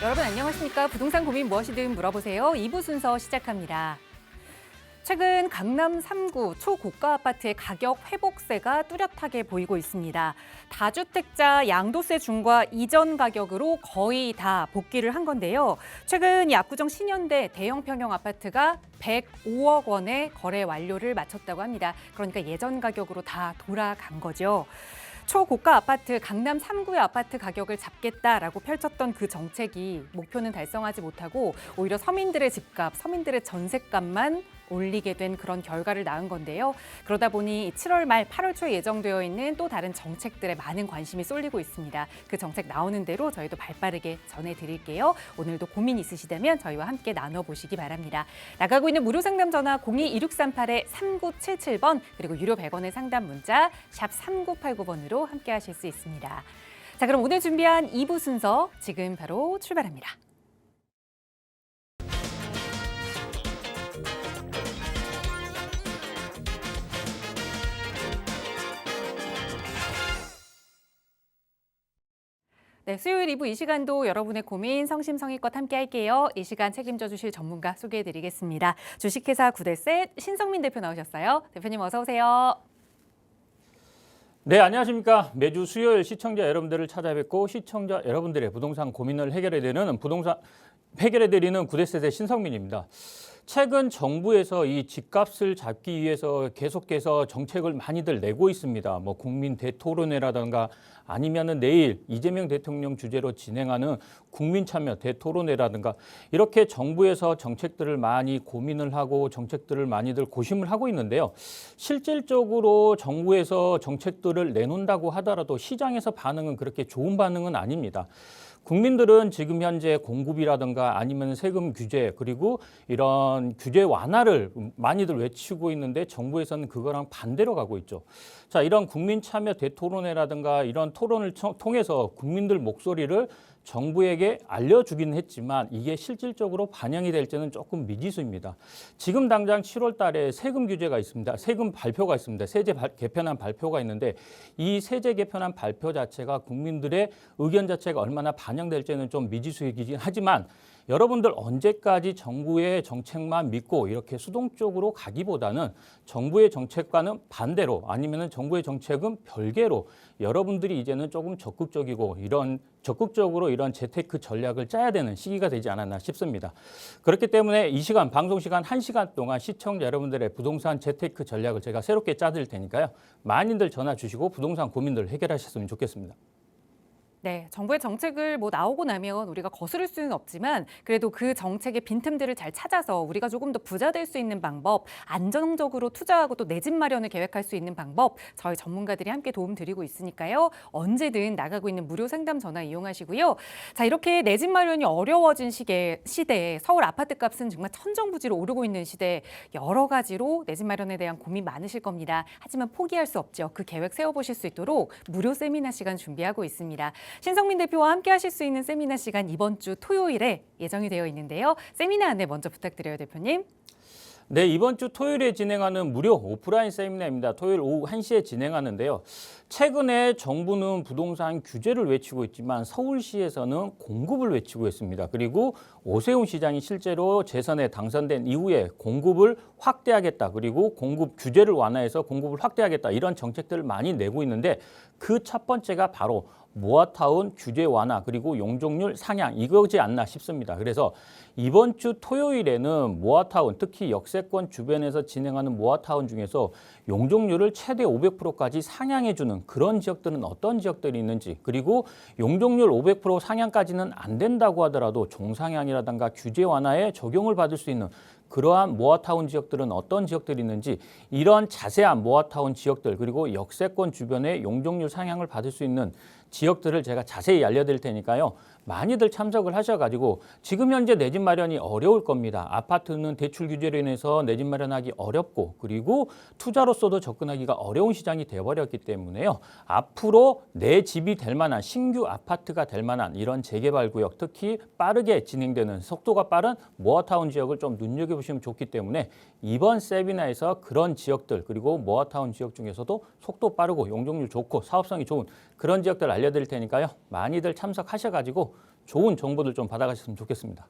여러분 안녕하십니까? 부동산 고민 무엇이든 물어보세요. 2부 순서 시작합니다. 최근 강남 3구 초고가 아파트의 가격 회복세가 뚜렷하게 보이고 있습니다. 다주택자 양도세 중과 이전 가격으로 거의 다 복귀를 한 건데요. 최근 이 압구정 신현대 대형 평형 아파트가 105억 원의 거래 완료를 마쳤다고 합니다. 그러니까 예전 가격으로 다 돌아간 거죠. 초고가 아파트, 강남 3구의 아파트 가격을 잡겠다라고 펼쳤던 그 정책이 목표는 달성하지 못하고 오히려 서민들의 집값, 서민들의 전셋값만 올리게 된 그런 결과를 낳은 건데요. 그러다 보니 7월 말 8월 초에 예정되어 있는 또 다른 정책들에 많은 관심이 쏠리고 있습니다. 그 정책 나오는 대로 저희도 발빠르게 전해드릴게요. 오늘도 고민 있으시다면 저희와 함께 나눠보시기 바랍니다. 나가고 있는 무료 상담 전화 02-2638-3977번 그리고 유료 100원의 상담 문자 샵 3989번으로 함께 하실 수 있습니다. 자, 그럼 오늘 준비한 2부 순서 지금 바로 출발합니다. 네, 수요일 2부 이 시간도 여러분의 고민 성심성의껏 함께 할게요. 이 시간 책임져 주실 전문가 소개해드리겠습니다. 주식회사 구대셋 신성민 대표 나오셨어요. 대표님 어서 오세요. 네, 안녕하십니까. 매주 수요일 시청자 여러분들을 찾아뵙고 시청자 여러분들의 부동산 고민을 해결해드리는 구대셋의 신성민입니다. 최근 정부에서 이 집값을 잡기 위해서 계속해서 정책을 많이들 내고 있습니다. 뭐 국민 대토론회라든가 아니면은 내일 이재명 대통령 주재로 진행하는 국민참여 대토론회라든가 이렇게 정부에서 정책들을 많이 고민을 하고 정책들을 많이들 고심을 하고 있는데요. 실질적으로 정부에서 정책들을 내놓는다고 하더라도 시장에서 반응은 그렇게 좋은 반응은 아닙니다. 국민들은 지금 현재 공급이라든가 아니면 세금 규제 그리고 이런 규제 완화를 많이들 외치고 있는데 정부에서는 그거랑 반대로 가고 있죠. 자, 이런 국민 참여 대토론회라든가 이런 토론을 통해서 국민들 목소리를 정부에게 알려주긴 했지만 이게 실질적으로 반영이 될지는 조금 미지수입니다. 지금 당장 7월 달에 세금 규제가 있습니다. 세금 발표가 있습니다. 세제 개편안 발표가 있는데 이 세제 개편안 발표 자체가 국민들의 의견 자체가 얼마나 반영될지는 좀 미지수이긴 하지만 여러분들 언제까지 정부의 정책만 믿고 이렇게 수동적으로 가기보다는 정부의 정책과는 반대로 아니면은 정부의 정책은 별개로 여러분들이 이제는 조금 적극적으로 이런 재테크 전략을 짜야 되는 시기가 되지 않았나 싶습니다. 그렇기 때문에 이 시간 방송 시간 1시간 동안 시청자 여러분들의 부동산 재테크 전략을 제가 새롭게 짜드릴 테니까요. 많이들 전화 주시고 부동산 고민들 해결하셨으면 좋겠습니다. 네, 정부의 정책을 나오고 나면 우리가 거스를 수는 없지만 그래도 그 정책의 빈틈들을 잘 찾아서 우리가 조금 더 부자 될 수 있는 방법, 안정적으로 투자하고 또 내 집 마련을 계획할 수 있는 방법 저희 전문가들이 함께 도움 드리고 있으니까요. 언제든 나가고 있는 무료 상담 전화 이용하시고요. 자, 이렇게 내 집 마련이 어려워진 시대에 서울 아파트 값은 정말 천정부지로 오르고 있는 시대에 여러 가지로 내 집 마련에 대한 고민 많으실 겁니다. 하지만 포기할 수 없죠. 그 계획 세워보실 수 있도록 무료 세미나 시간 준비하고 있습니다. 신성민 대표와 함께 하실 수 있는 세미나 시간 이번 주 토요일에 예정이 되어 있는데요. 세미나 안내 먼저 부탁드려요, 대표님. 네, 이번 주 토요일에 진행하는 무료 오프라인 세미나입니다. 토요일 오후 1시에 진행하는데요. 최근에 정부는 부동산 규제를 외치고 있지만 서울시에서는 공급을 외치고 있습니다. 그리고 오세훈 시장이 실제로 재선에 당선된 이후에 공급을 확대하겠다. 그리고 공급 규제를 완화해서 공급을 확대하겠다. 이런 정책들을 많이 내고 있는데 그 첫 번째가 바로 모아타운 규제 완화 그리고 용적률 상향 이거지 않나 싶습니다. 그래서 이번 주 토요일에는 모아타운 특히 역세권 주변에서 진행하는 모아타운 중에서 용적률을 최대 500%까지 상향해주는 그런 지역들은 어떤 지역들이 있는지 그리고 용적률 500% 상향까지는 안 된다고 하더라도 종상향이라든가 규제 완화에 적용을 받을 수 있는 그러한 모아타운 지역들은 어떤 지역들이 있는지 이런 자세한 모아타운 지역들 그리고 역세권 주변에 용적률 상향을 받을 수 있는 지역들을 제가 자세히 알려드릴 테니까요. 많이들 참석을 하셔가지고 지금 현재 내 집 마련이 어려울 겁니다. 아파트는 대출 규제로 인해서 내 집 마련하기 어렵고 그리고 투자로서도 접근하기가 어려운 시장이 되어버렸기 때문에요. 앞으로 내 집이 될 만한 신규 아파트가 될 만한 이런 재개발 구역 특히 빠르게 진행되는 속도가 빠른 모아타운 지역을 좀 눈여겨보시면 좋기 때문에 이번 세미나에서 그런 지역들 그리고 모아타운 지역 중에서도 속도 빠르고 용적률 좋고 사업성이 좋은 그런 지역들 알려드릴 테니까요. 많이들 참석하셔가지고 좋은 정보들 좀 받아가셨으면 좋겠습니다.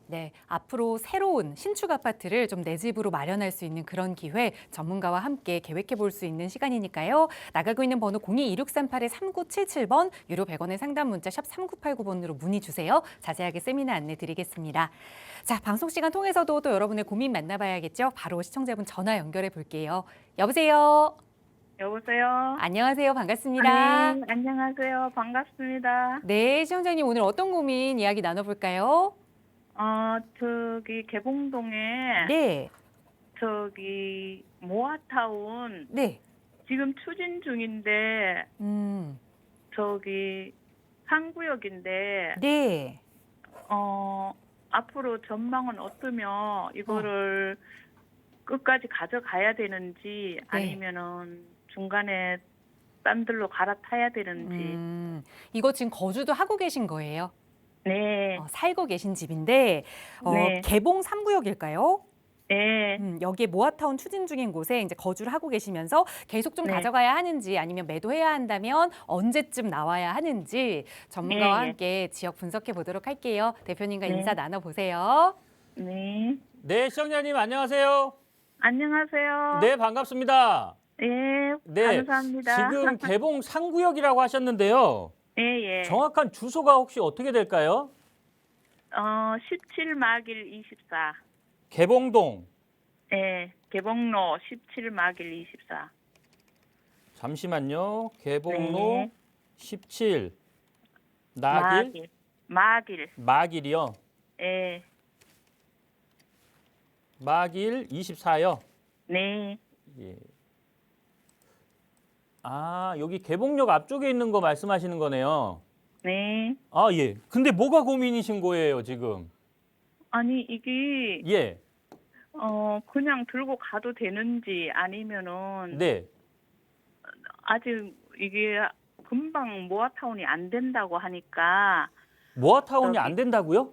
네, 앞으로 새로운 신축 아파트를 좀 내 집으로 마련할 수 있는 그런 기회 전문가와 함께 계획해 볼 수 있는 시간이니까요. 나가고 있는 번호 02-2638-3977번 유료 100원의 상담 문자 샵 3989번으로 문의 주세요. 자세하게 세미나 안내 드리겠습니다. 자, 방송 시간 통해서도 또 여러분의 고민 만나봐야겠죠. 바로 시청자분 전화 연결해 볼게요. 여보세요. 여보세요? 안녕하세요. 반갑습니다. 네, 안녕하세요. 반갑습니다. 네, 시청자님 오늘 어떤 고민 이야기 나눠볼까요? 저기 개봉동에 네, 저기 모아타운 네. 지금 추진 중인데 저기 상구역인데 네. 앞으로 전망은 어떠며 이거를 끝까지 가져가야 되는지 아니면은 중간에 딴 데로 갈아타야 되는지. 이거 지금 거주도 하고 계신 거예요? 네. 살고 계신 집인데 네. 개봉 3구역일까요? 네. 여기에 모아타운 추진 중인 곳에 이제 거주를 하고 계시면서 계속 좀 네. 가져가야 하는지 아니면 매도해야 한다면 언제쯤 나와야 하는지 전문가와 네, 네. 함께 지역 분석해 보도록 할게요. 대표님과 네. 인사 나눠보세요. 네. 네, 시청자님 안녕하세요. 안녕하세요. 네, 반갑습니다. 예, 네, 감사합니다. 지금 개봉 3구역이라고 하셨는데요. 예, 예. 정확한 주소가 혹시 어떻게 될까요? 17마길 24. 개봉동. 예, 개봉로 17마길 24. 잠시만요. 개봉로 네. 17. 나길? 마길. 마길이요. 예, 마길 24요. 네. 예. 아, 여기 개봉역 앞쪽에 있는 거 말씀하시는 거네요. 네. 아, 예. 근데 뭐가 고민이신 거예요, 지금? 아니, 이게, 예. 그냥 들고 가도 되는지 아니면은, 네. 아직 이게 금방 모아타운이 안 된다고 하니까, 모아타운이 저기- 안 된다고요?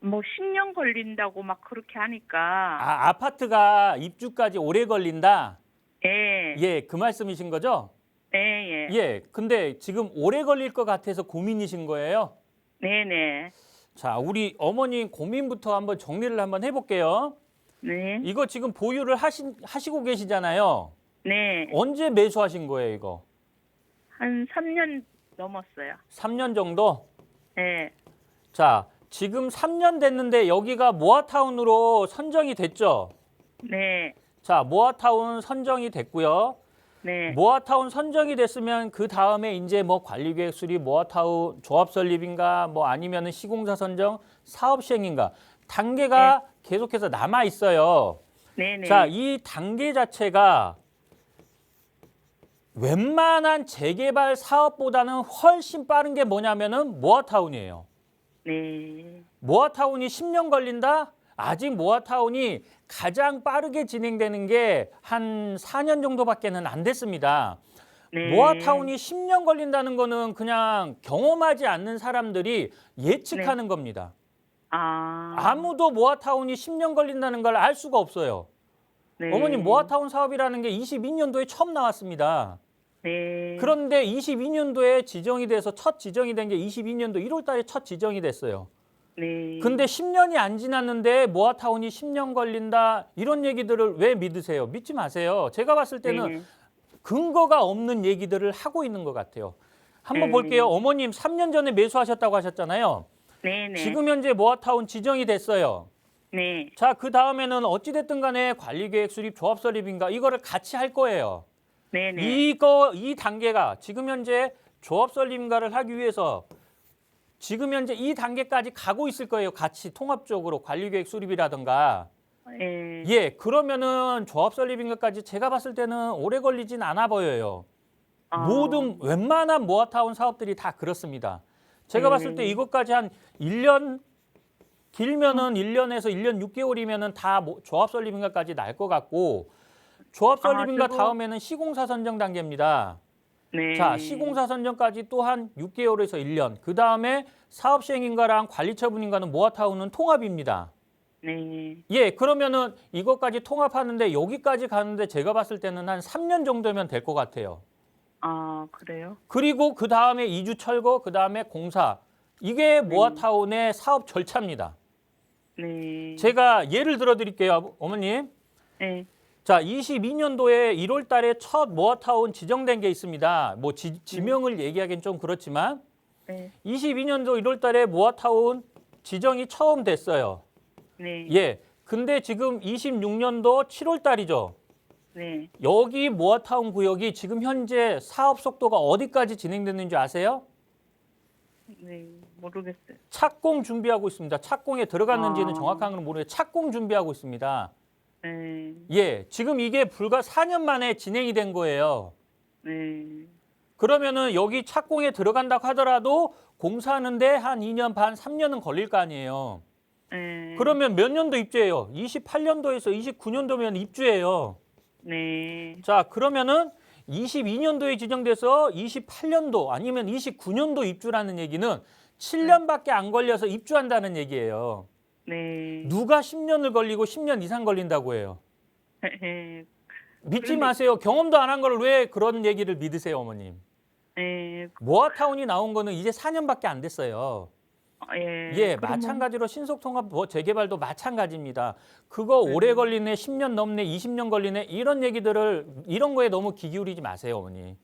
뭐 10년 걸린다고 막 그렇게 하니까, 아, 아파트가 입주까지 오래 걸린다? 예, 예, 그 말씀이신 거죠? 예, 예. 예. 근데 지금 오래 걸릴 것 같아서 고민이신 거예요? 네네. 자, 우리 어머니 고민부터 한번 정리를 한번 해볼게요. 네. 이거 지금 보유를 하시고 계시잖아요. 네. 언제 매수하신 거예요, 이거? 한 3년 넘었어요. 3년 정도? 네. 자, 지금 3년 됐는데 여기가 모아타운으로 선정이 됐죠? 네. 자, 모아타운 선정이 됐고요. 네. 모아타운 선정이 됐으면 그 다음에 이제 뭐 관리계획 수립, 모아타운 조합 설립인가 뭐 아니면은 시공사 선정, 사업 시행인가 단계가 계속해서 남아 있어요. 네네. 자, 이 단계 자체가 웬만한 재개발 사업보다는 훨씬 빠른 게 뭐냐면은 모아타운이에요. 네. 모아타운이 10년 걸린다? 아직 모아타운이 가장 빠르게 진행되는 게 한 4년 정도밖에는 안 됐습니다. 네. 모아타운이 10년 걸린다는 거는 그냥 경험하지 않는 사람들이 예측하는 겁니다. 아무도 모아타운이 10년 걸린다는 걸 알 수가 없어요. 네. 어머님, 모아타운 사업이라는 게 22년도에 처음 나왔습니다. 네. 그런데 22년도에 지정이 돼서 첫 지정이 된 게 22년도 1월 달에 첫 지정이 됐어요. 네. 근데 10년이 안 지났는데 모아타운이 10년 걸린다 이런 얘기들을 왜 믿으세요? 믿지 마세요. 제가 봤을 때는 네. 근거가 없는 얘기들을 하고 있는 것 같아요. 한번 네. 볼게요. 어머님 3년 전에 매수하셨다고 하셨잖아요. 네네. 지금 현재 모아타운 지정이 됐어요. 네. 자, 그 다음에는 어찌됐든 간에 관리계획 수립, 조합 설립인가 이거를 같이 할 거예요. 네네. 이 단계가 지금 현재 조합 설립인가를 하기 위해서 지금 현재 이 단계까지 가고 있을 거예요. 같이 통합적으로 관리계획 수립이라든가. 네. 예, 그러면은 조합 설립인가까지 제가 봤을 때는 오래 걸리진 않아 보여요. 모든 웬만한 모아타운 사업들이 다 그렇습니다. 제가 봤을 때 이것까지 한 1년 길면은 1년에서 1년 6개월이면은 다 조합 설립인가까지 날 것 같고 조합 설립인가 그리고- 다음에는 시공사 선정 단계입니다. 네. 자, 시공사 선정까지 또 한 6개월에서 1년. 그 다음에 사업 시행인가랑 관리 처분인가는 모아타운은 통합입니다. 네. 예, 그러면은 이것까지 통합하는데 여기까지 가는데 제가 봤을 때는 한 3년 정도면 될 것 같아요. 아, 그래요? 그리고 그 다음에 이주 철거, 그 다음에 공사. 이게 모아타운의 사업 절차입니다. 네. 제가 예를 들어 드릴게요, 어머님. 네. 자, 22년도에 1월 달에 첫 모아타운 지정된 게 있습니다. 뭐 지명을 얘기하기는 좀 그렇지만 네. 22년도 1월 달에 모아타운 지정이 처음 됐어요. 네. 예. 근데 지금 26년도 7월 달이죠. 네. 여기 모아타운 구역이 지금 현재 사업 속도가 어디까지 진행됐는지 아세요? 네. 모르겠어요. 착공 준비하고 있습니다. 착공에 들어갔는지는 아. 정확한 건 모르겠어요. 착공 준비하고 있습니다. 네. 예, 지금 이게 불과 4년 만에 진행이 된 거예요. 네. 그러면은 여기 착공에 들어간다고 하더라도 공사하는데 한 2년 반, 3년은 걸릴 거 아니에요. 네. 그러면 몇 년도 입주예요? 28년도에서 29년도면 입주예요. 네. 자, 그러면은 22년도에 지정돼서 28년도 아니면 29년도 입주라는 얘기는 7년밖에 안 걸려서 입주한다는 얘기예요. 네. 누가 10년을 걸리고 10년 이상 걸린다고 해요? 네. 믿지 그런데- 마세요. 경험도 안 한 걸 왜 그런 얘기를 믿으세요, 어머님? 네. 모아타운이 나온 거는 이제 4년밖에 안 됐어요. 예. 예, 그러면- 마찬가지로 신속통합 재개발도 마찬가지입니다. 그거 오래 걸리네, 10년 넘네, 20년 걸리네 이런 얘기들을 이런 거에 너무 귀 기울이지 마세요, 어머니.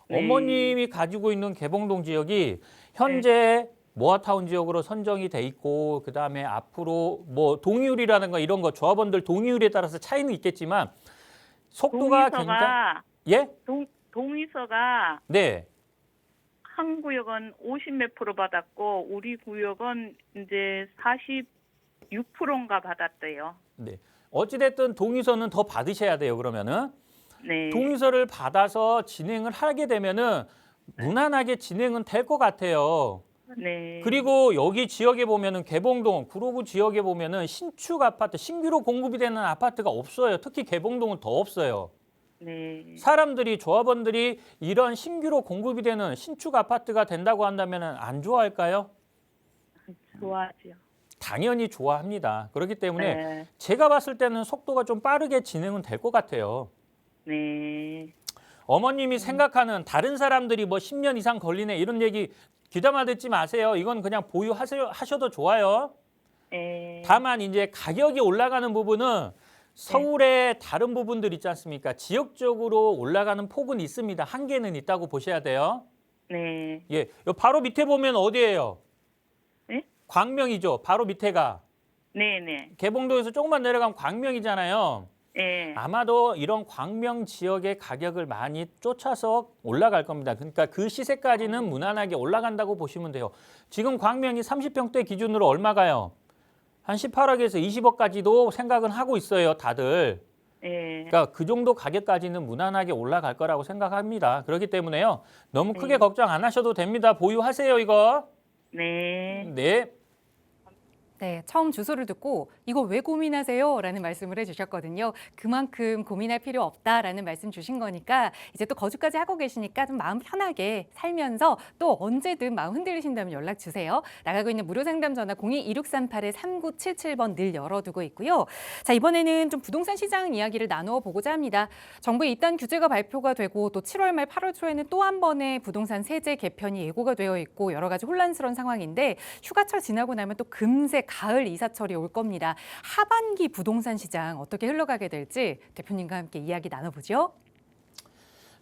네. 어머님이 가지고 있는 개봉동 지역이 현재 모아타운 지역으로 선정이 돼 있고 그다음에 앞으로 뭐 동의율이라든가 이런 거 조합원들 동의율에 따라서 차이는 있겠지만 속도가 굉장히 동의서가 예? 동의서가 네. 한 구역은 50 몇 프로 받았고 우리 구역은 이제 46%인가 받았대요. 네. 어찌됐든 동의서는 더 받으셔야 돼요, 그러면은. 네. 동의서를 받아서 진행을 하게 되면은 무난하게 진행은 될 것 같아요. 네. 그리고 여기 지역에 보면은 개봉동, 구로구 지역에 보면은 신축 아파트, 신규로 공급이 되는 아파트가 없어요. 특히 개봉동은 더 없어요. 네. 사람들이 조합원들이 이런 신규로 공급이 되는 신축 아파트가 된다고 한다면은 안 좋아할까요? 좋아하죠. 당연히 좋아합니다. 그렇기 때문에 네. 제가 봤을 때는 속도가 좀 빠르게 진행은 될 것 같아요. 네. 어머님이 생각하는 다른 사람들이 뭐 10년 이상 걸리네 이런 얘기 귀담아 듣지 마세요. 이건 그냥 보유하셔도 좋아요. 네. 다만 이제 가격이 올라가는 부분은 서울의 다른 부분들 있지 않습니까? 지역적으로 올라가는 폭은 있습니다. 한계는 있다고 보셔야 돼요. 네. 예, 요 바로 밑에 보면 어디예요? 네? 광명이죠. 바로 밑에가 네, 네. 개봉도에서 조금만 내려가면 광명이잖아요. 네. 아마도 이런 광명 지역의 가격을 많이 쫓아서 올라갈 겁니다. 그러니까 그 시세까지는 무난하게 올라간다고 보시면 돼요. 지금 광명이 30평대 기준으로 얼마가요? 한 18억에서 20억까지도 생각은 하고 있어요, 다들. 네. 그러니까 그 정도 가격까지는 무난하게 올라갈 거라고 생각합니다. 그렇기 때문에요. 너무 크게 걱정 안 하셔도 됩니다. 보유하세요, 이거. 네. 네. 네, 처음 주소를 듣고 이거 왜 고민하세요? 라는 말씀을 해주셨거든요. 그만큼 고민할 필요 없다라는 말씀 주신 거니까 이제 또 거주까지 하고 계시니까 좀 마음 편하게 살면서 또 언제든 마음 흔들리신다면 연락 주세요. 나가고 있는 무료 상담 전화 02-2638-3977번 늘 열어두고 있고요. 자, 이번에는 좀 부동산 시장 이야기를 나누어 보고자 합니다. 정부의 이단 규제가 발표가 되고 또 7월 말 8월 초에는 또 한 번의 부동산 세제 개편이 예고가 되어 있고 여러 가지 혼란스러운 상황인데 휴가철 지나고 나면 또 금세 가을 이사철이 올 겁니다. 하반기 부동산 시장 어떻게 흘러가게 될지 대표님과 함께 이야기 나눠보죠.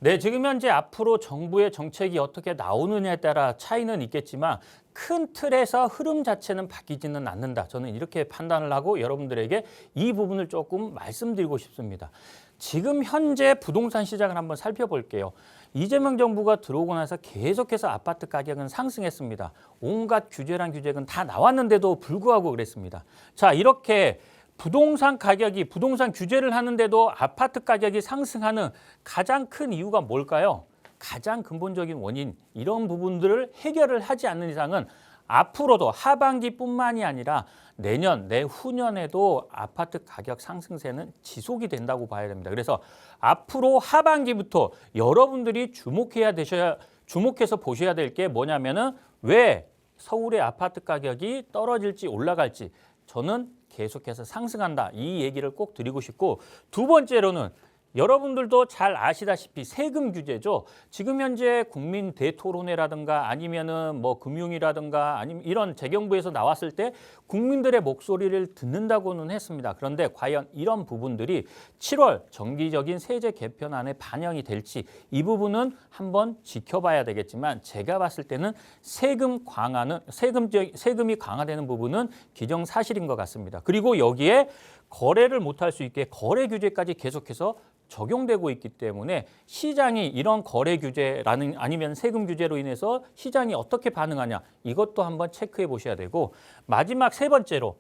네, 지금 현재 앞으로 정부의 정책이 어떻게 나오느냐에 따라 차이는 있겠지만 큰 틀에서 흐름 자체는 바뀌지는 않는다. 저는 이렇게 판단을 하고 여러분들에게 이 부분을 조금 말씀드리고 싶습니다. 지금 현재 부동산 시장을 한번 살펴볼게요. 이재명 정부가 들어오고 나서 계속해서 아파트 가격은 상승했습니다. 온갖 규제란 규제는 다 나왔는데도 불구하고 그랬습니다. 자, 이렇게 부동산 가격이 부동산 규제를 하는데도 아파트 가격이 상승하는 가장 큰 이유가 뭘까요? 가장 근본적인 원인 이런 부분들을 해결을 하지 않는 이상은 앞으로도 하반기뿐만이 아니라 내년, 내후년에도 아파트 가격 상승세는 지속이 된다고 봐야 됩니다. 그래서 앞으로 하반기부터 여러분들이 주목해서 보셔야 될 게 뭐냐면은 왜 서울의 아파트 가격이 떨어질지 올라갈지 저는 계속해서 상승한다. 이 얘기를 꼭 드리고 싶고 두 번째로는 여러분들도 잘 아시다시피 세금 규제죠. 지금 현재 국민 대토론회라든가 아니면은 뭐 금융이라든가 아니면 이런 재경부에서 나왔을 때 국민들의 목소리를 듣는다고는 했습니다. 그런데 과연 이런 부분들이 7월 정기적인 세제 개편안에 반영이 될지 이 부분은 한번 지켜봐야 되겠지만 제가 봤을 때는 세금이 강화되는 부분은 기정사실인 것 같습니다. 그리고 여기에 거래를 못할 수 있게 거래 규제까지 계속해서 적용되고 있기 때문에 시장이 이런 거래 규제라는 아니면 세금 규제로 인해서 시장이 어떻게 반응하냐 이것도 한번 체크해 보셔야 되고 마지막 세 번째로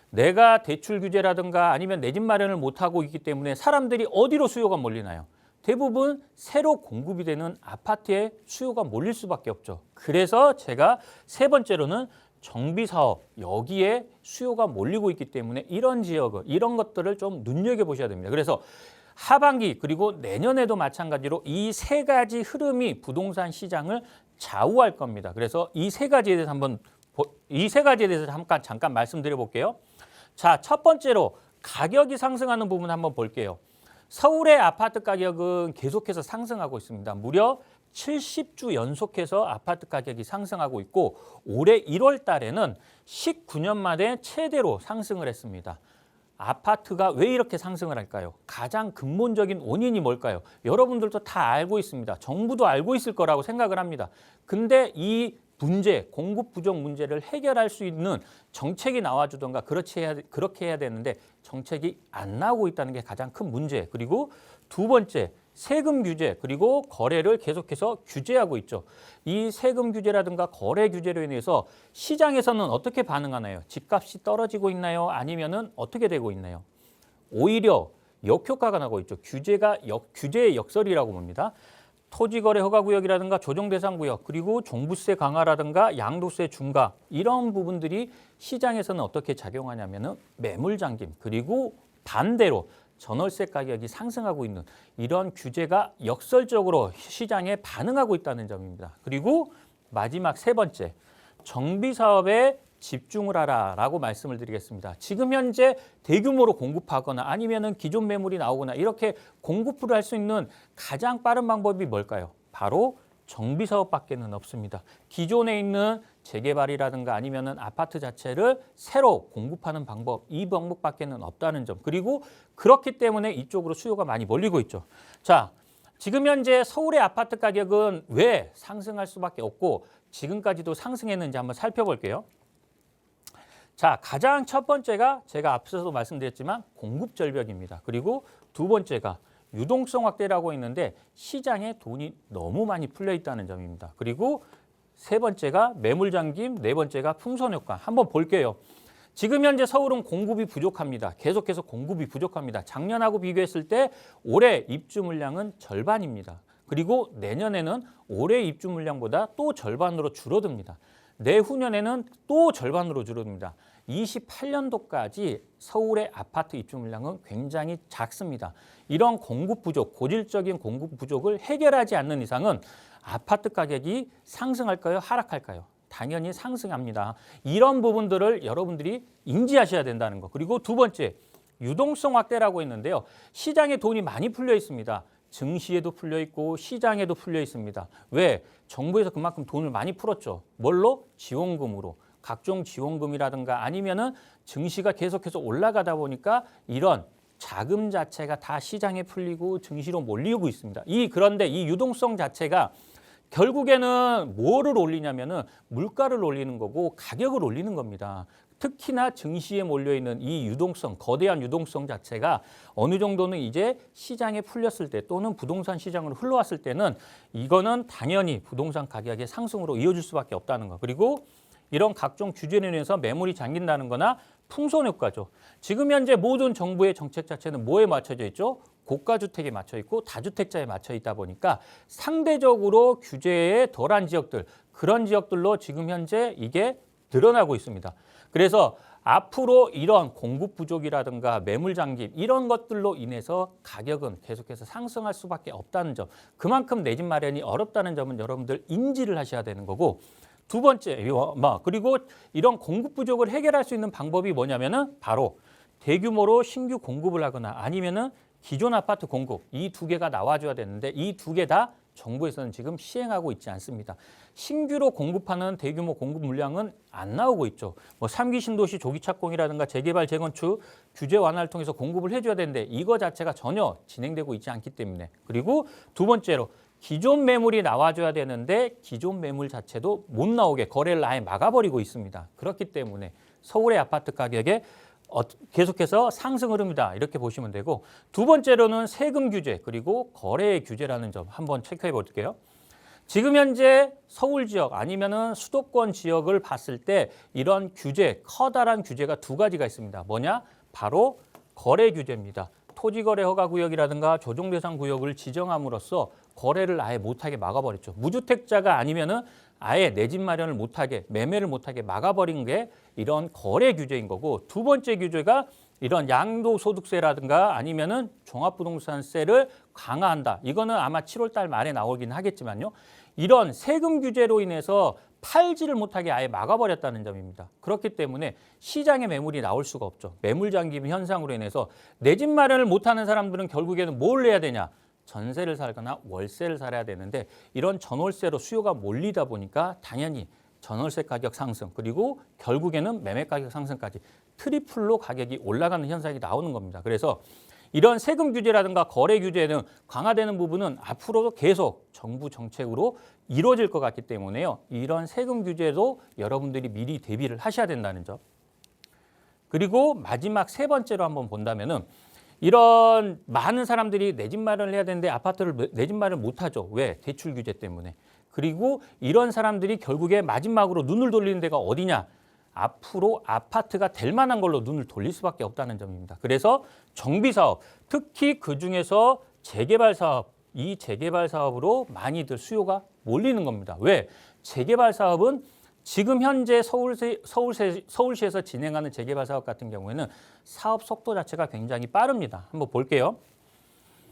내가 대출 규제라든가 아니면 내 집 마련을 못하고 있기 때문에 사람들이 어디로 수요가 몰리나요? 대부분 새로 공급이 되는 아파트에 수요가 몰릴 수밖에 없죠. 그래서 제가 세 번째로는 정비사업 여기에 수요가 몰리고 있기 때문에 이런 지역을 이런 것들을 좀 눈여겨보셔야 됩니다. 그래서 하반기 그리고 내년에도 마찬가지로 이 세 가지 흐름이 부동산 시장을 좌우할 겁니다. 그래서 이 세 가지에 대해서 잠깐 말씀드려 볼게요. 자, 첫 번째로 가격이 상승하는 부분 한번 볼게요. 서울의 아파트 가격은 계속해서 상승하고 있습니다. 무려 70주 연속해서 아파트 가격이 상승하고 있고 올해 1월 달에는 19년 만에 최대로 상승을 했습니다. 아파트가 왜 이렇게 상승을 할까요? 가장 근본적인 원인이 뭘까요? 여러분들도 다 알고 있습니다. 정부도 알고 있을 거라고 생각을 합니다. 근데 이 문제, 공급 부족 문제를 해결할 수 있는 정책이 나와주던가 그렇게 해야 되는데 정책이 안 나오고 있다는 게 가장 큰 문제. 그리고 두 번째, 세금 규제 그리고 거래를 계속해서 규제하고 있죠. 이 세금 규제라든가 거래 규제로 인해서 시장에서는 어떻게 반응하나요? 집값이 떨어지고 있나요? 아니면은 어떻게 되고 있나요? 오히려 역효과가 나고 있죠. 규제의 역설이라고 봅니다. 토지거래 허가구역이라든가 조정대상구역 그리고 종부세 강화라든가 양도세 중과 이런 부분들이 시장에서는 어떻게 작용하냐면은 매물잠김 그리고 반대로 전월세 가격이 상승하고 있는 이런 규제가 역설적으로 시장에 반응하고 있다는 점입니다. 그리고 마지막 세 번째, 정비사업에 집중을 하라라고 말씀을 드리겠습니다. 지금 현재 대규모로 공급하거나 아니면은 기존 매물이 나오거나 이렇게 공급을 할 수 있는 가장 빠른 방법이 뭘까요? 바로 정비사업밖에는 없습니다. 기존에 있는 재개발이라든가 아니면은 아파트 자체를 새로 공급하는 방법, 이 방법밖에는 없다는 점. 그리고 그렇기 때문에 이쪽으로 수요가 많이 몰리고 있죠. 자, 지금 현재 서울의 아파트 가격은 왜 상승할 수밖에 없고 지금까지도 상승했는지 한번 살펴볼게요. 자, 가장 첫 번째가 제가 앞서도 말씀드렸지만 공급 절벽입니다. 그리고 두 번째가 유동성 확대라고 있는데 시장에 돈이 너무 많이 풀려 있다는 점입니다. 그리고 세 번째가 매물 잠김, 네 번째가 풍선 효과. 한번 볼게요. 지금 현재 서울은 공급이 부족합니다. 계속해서 공급이 부족합니다. 작년하고 비교했을 때 올해 입주 물량은 절반입니다. 그리고 내년에는 올해 입주 물량보다 또 절반으로 줄어듭니다. 내후년에는 또 절반으로 줄어듭니다. 28년도까지 서울의 아파트 입주 물량은 굉장히 작습니다. 이런 공급 부족, 고질적인 공급 부족을 해결하지 않는 이상은 아파트 가격이 상승할까요? 하락할까요? 당연히 상승합니다. 이런 부분들을 여러분들이 인지하셔야 된다는 거. 그리고 두 번째, 유동성 확대라고 했는데요. 시장에 돈이 많이 풀려 있습니다. 증시에도 풀려 있고 시장에도 풀려 있습니다. 왜? 정부에서 그만큼 돈을 많이 풀었죠. 뭘로? 지원금으로. 각종 지원금이라든가 아니면은 증시가 계속해서 올라가다 보니까 이런 자금 자체가 다 시장에 풀리고 증시로 몰리고 있습니다. 그런데 이 유동성 자체가 결국에는 뭐를 올리냐면은 물가를 올리는 거고 가격을 올리는 겁니다. 특히나 증시에 몰려있는 이 유동성, 거대한 유동성 자체가 어느 정도는 이제 시장에 풀렸을 때 또는 부동산 시장으로 흘러왔을 때는 이거는 당연히 부동산 가격의 상승으로 이어질 수밖에 없다는 거. 그리고 이런 각종 규제로 인해서 매물이 잠긴다는 거나 풍선 효과죠. 지금 현재 모든 정부의 정책 자체는 뭐에 맞춰져 있죠? 고가주택에 맞춰 있고 다주택자에 맞춰 있다 보니까 상대적으로 규제에 덜한 지역들, 그런 지역들로 지금 현재 이게 늘어나고 있습니다. 그래서 앞으로 이런 공급 부족이라든가 매물 잠김 이런 것들로 인해서 가격은 계속해서 상승할 수밖에 없다는 점, 그만큼 내 집 마련이 어렵다는 점은 여러분들 인지를 하셔야 되는 거고, 두 번째, 그리고 이런 공급 부족을 해결할 수 있는 방법이 뭐냐면은 바로 대규모로 신규 공급을 하거나 아니면은 기존 아파트 공급 이 두 개가 나와줘야 되는데 이 두 개 다 정부에서는 지금 시행하고 있지 않습니다. 신규로 공급하는 대규모 공급 물량은 안 나오고 있죠. 뭐 3기 신도시 조기 착공이라든가 재개발 재건축 규제 완화를 통해서 공급을 해줘야 되는데 이거 자체가 전혀 진행되고 있지 않기 때문에 그리고 두 번째로 기존 매물이 나와줘야 되는데 기존 매물 자체도 못 나오게 거래를 아예 막아버리고 있습니다. 그렇기 때문에 서울의 아파트 가격에 계속해서 상승 흐름이다 이렇게 보시면 되고 두 번째로는 세금 규제 그리고 거래 규제라는 점 한번 체크해 볼게요. 지금 현재 서울 지역 아니면은 수도권 지역을 봤을 때 이런 규제 커다란 규제가 두 가지가 있습니다. 뭐냐? 바로 거래 규제입니다. 토지거래 허가구역이라든가 조정대상 구역을 지정함으로써 거래를 아예 못하게 막아버렸죠. 무주택자가 아니면은 아예 내 집 마련을 못하게 매매를 못하게 막아버린 게 이런 거래 규제인 거고 두 번째 규제가 이런 양도소득세라든가 아니면은 종합부동산세를 강화한다. 이거는 아마 7월 달 말에 나오긴 하겠지만요. 이런 세금 규제로 인해서 팔지를 못하게 아예 막아버렸다는 점입니다. 그렇기 때문에 시장에 매물이 나올 수가 없죠. 매물 잠김 현상으로 인해서 내 집 마련을 못하는 사람들은 결국에는 뭘 해야 되냐? 전세를 살거나 월세를 살아야 되는데 이런 전월세로 수요가 몰리다 보니까 당연히 전월세 가격 상승 그리고 결국에는 매매 가격 상승까지 트리플로 가격이 올라가는 현상이 나오는 겁니다. 그래서 이런 세금 규제라든가 거래 규제는 강화되는 부분은 앞으로도 계속 정부 정책으로 이루어질 것 같기 때문에요. 이런 세금 규제도 여러분들이 미리 대비를 하셔야 된다는 점. 그리고 마지막 세 번째로 한번 본다면은 이런 많은 사람들이 내 집 마련을 해야 되는데 아파트를 내 집 마련을 못하죠. 왜? 대출 규제 때문에. 그리고 이런 사람들이 결국에 마지막으로 눈을 돌리는 데가 어디냐? 앞으로 아파트가 될 만한 걸로 눈을 돌릴 수밖에 없다는 점입니다. 그래서 정비사업, 특히 그중에서 재개발 사업, 이 재개발 사업으로 많이들 수요가 몰리는 겁니다. 왜? 재개발 사업은 지금 현재 서울시에서 진행하는 재개발 사업 같은 경우에는 사업 속도 자체가 굉장히 빠릅니다. 한번 볼게요.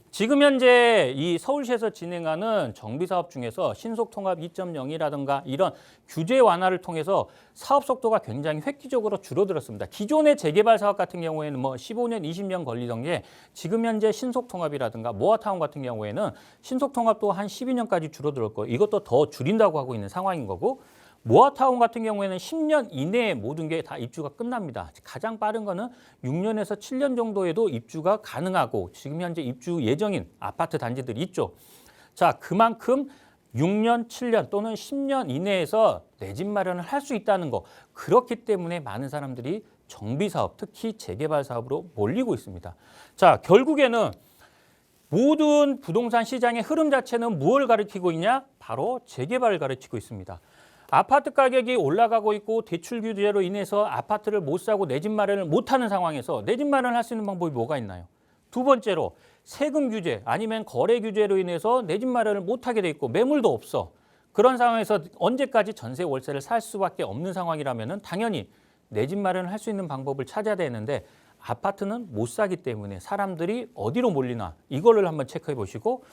지금 현재 이 서울시에서 진행하는 정비사업 중에서 신속통합 2.0이라든가 이런 규제 완화를 통해서 사업 속도가 굉장히 획기적으로 줄어들었습니다. 기존의 재개발 사업 같은 경우에는 뭐 15년, 20년 걸리던 게 지금 현재 신속통합이라든가 모아타운 같은 경우에는 신속통합도 한 12년까지 줄어들었고 이것도 더 줄인다고 하고 있는 상황인 거고 모아타운 같은 경우에는 10년 이내에 모든 게 다 입주가 끝납니다. 가장 빠른 거는 6년에서 7년 정도에도 입주가 가능하고 지금 현재 입주 예정인 아파트 단지들이 있죠. 자, 그만큼 6년, 7년 또는 10년 이내에서 내 집 마련을 할 수 있다는 거. 그렇기 때문에 많은 사람들이 정비사업, 특히 재개발 사업으로 몰리고 있습니다. 자, 결국에는 모든 부동산 시장의 흐름 자체는 무엇을 가리키고 있냐? 바로 재개발을 가리키고 있습니다. 아파트 가격이 올라가고 있고 대출 규제로 인해서 아파트를 못 사고 내 집 마련을 못하는 상황에서 내 집 마련을 할 수 있는 방법이 뭐가 있나요? 두 번째로 세금 규제 아니면 거래 규제로 인해서 내 집 마련을 못하게 돼 있고 매물도 없어. 그런 상황에서 언제까지 전세 월세를 살 수밖에 없는 상황이라면 당연히 내 집 마련을 할 수 있는 방법을 찾아야 되는데 아파트는 못 사기 때문에 사람들이 어디로 몰리나 이거를 한번 체크해 보시고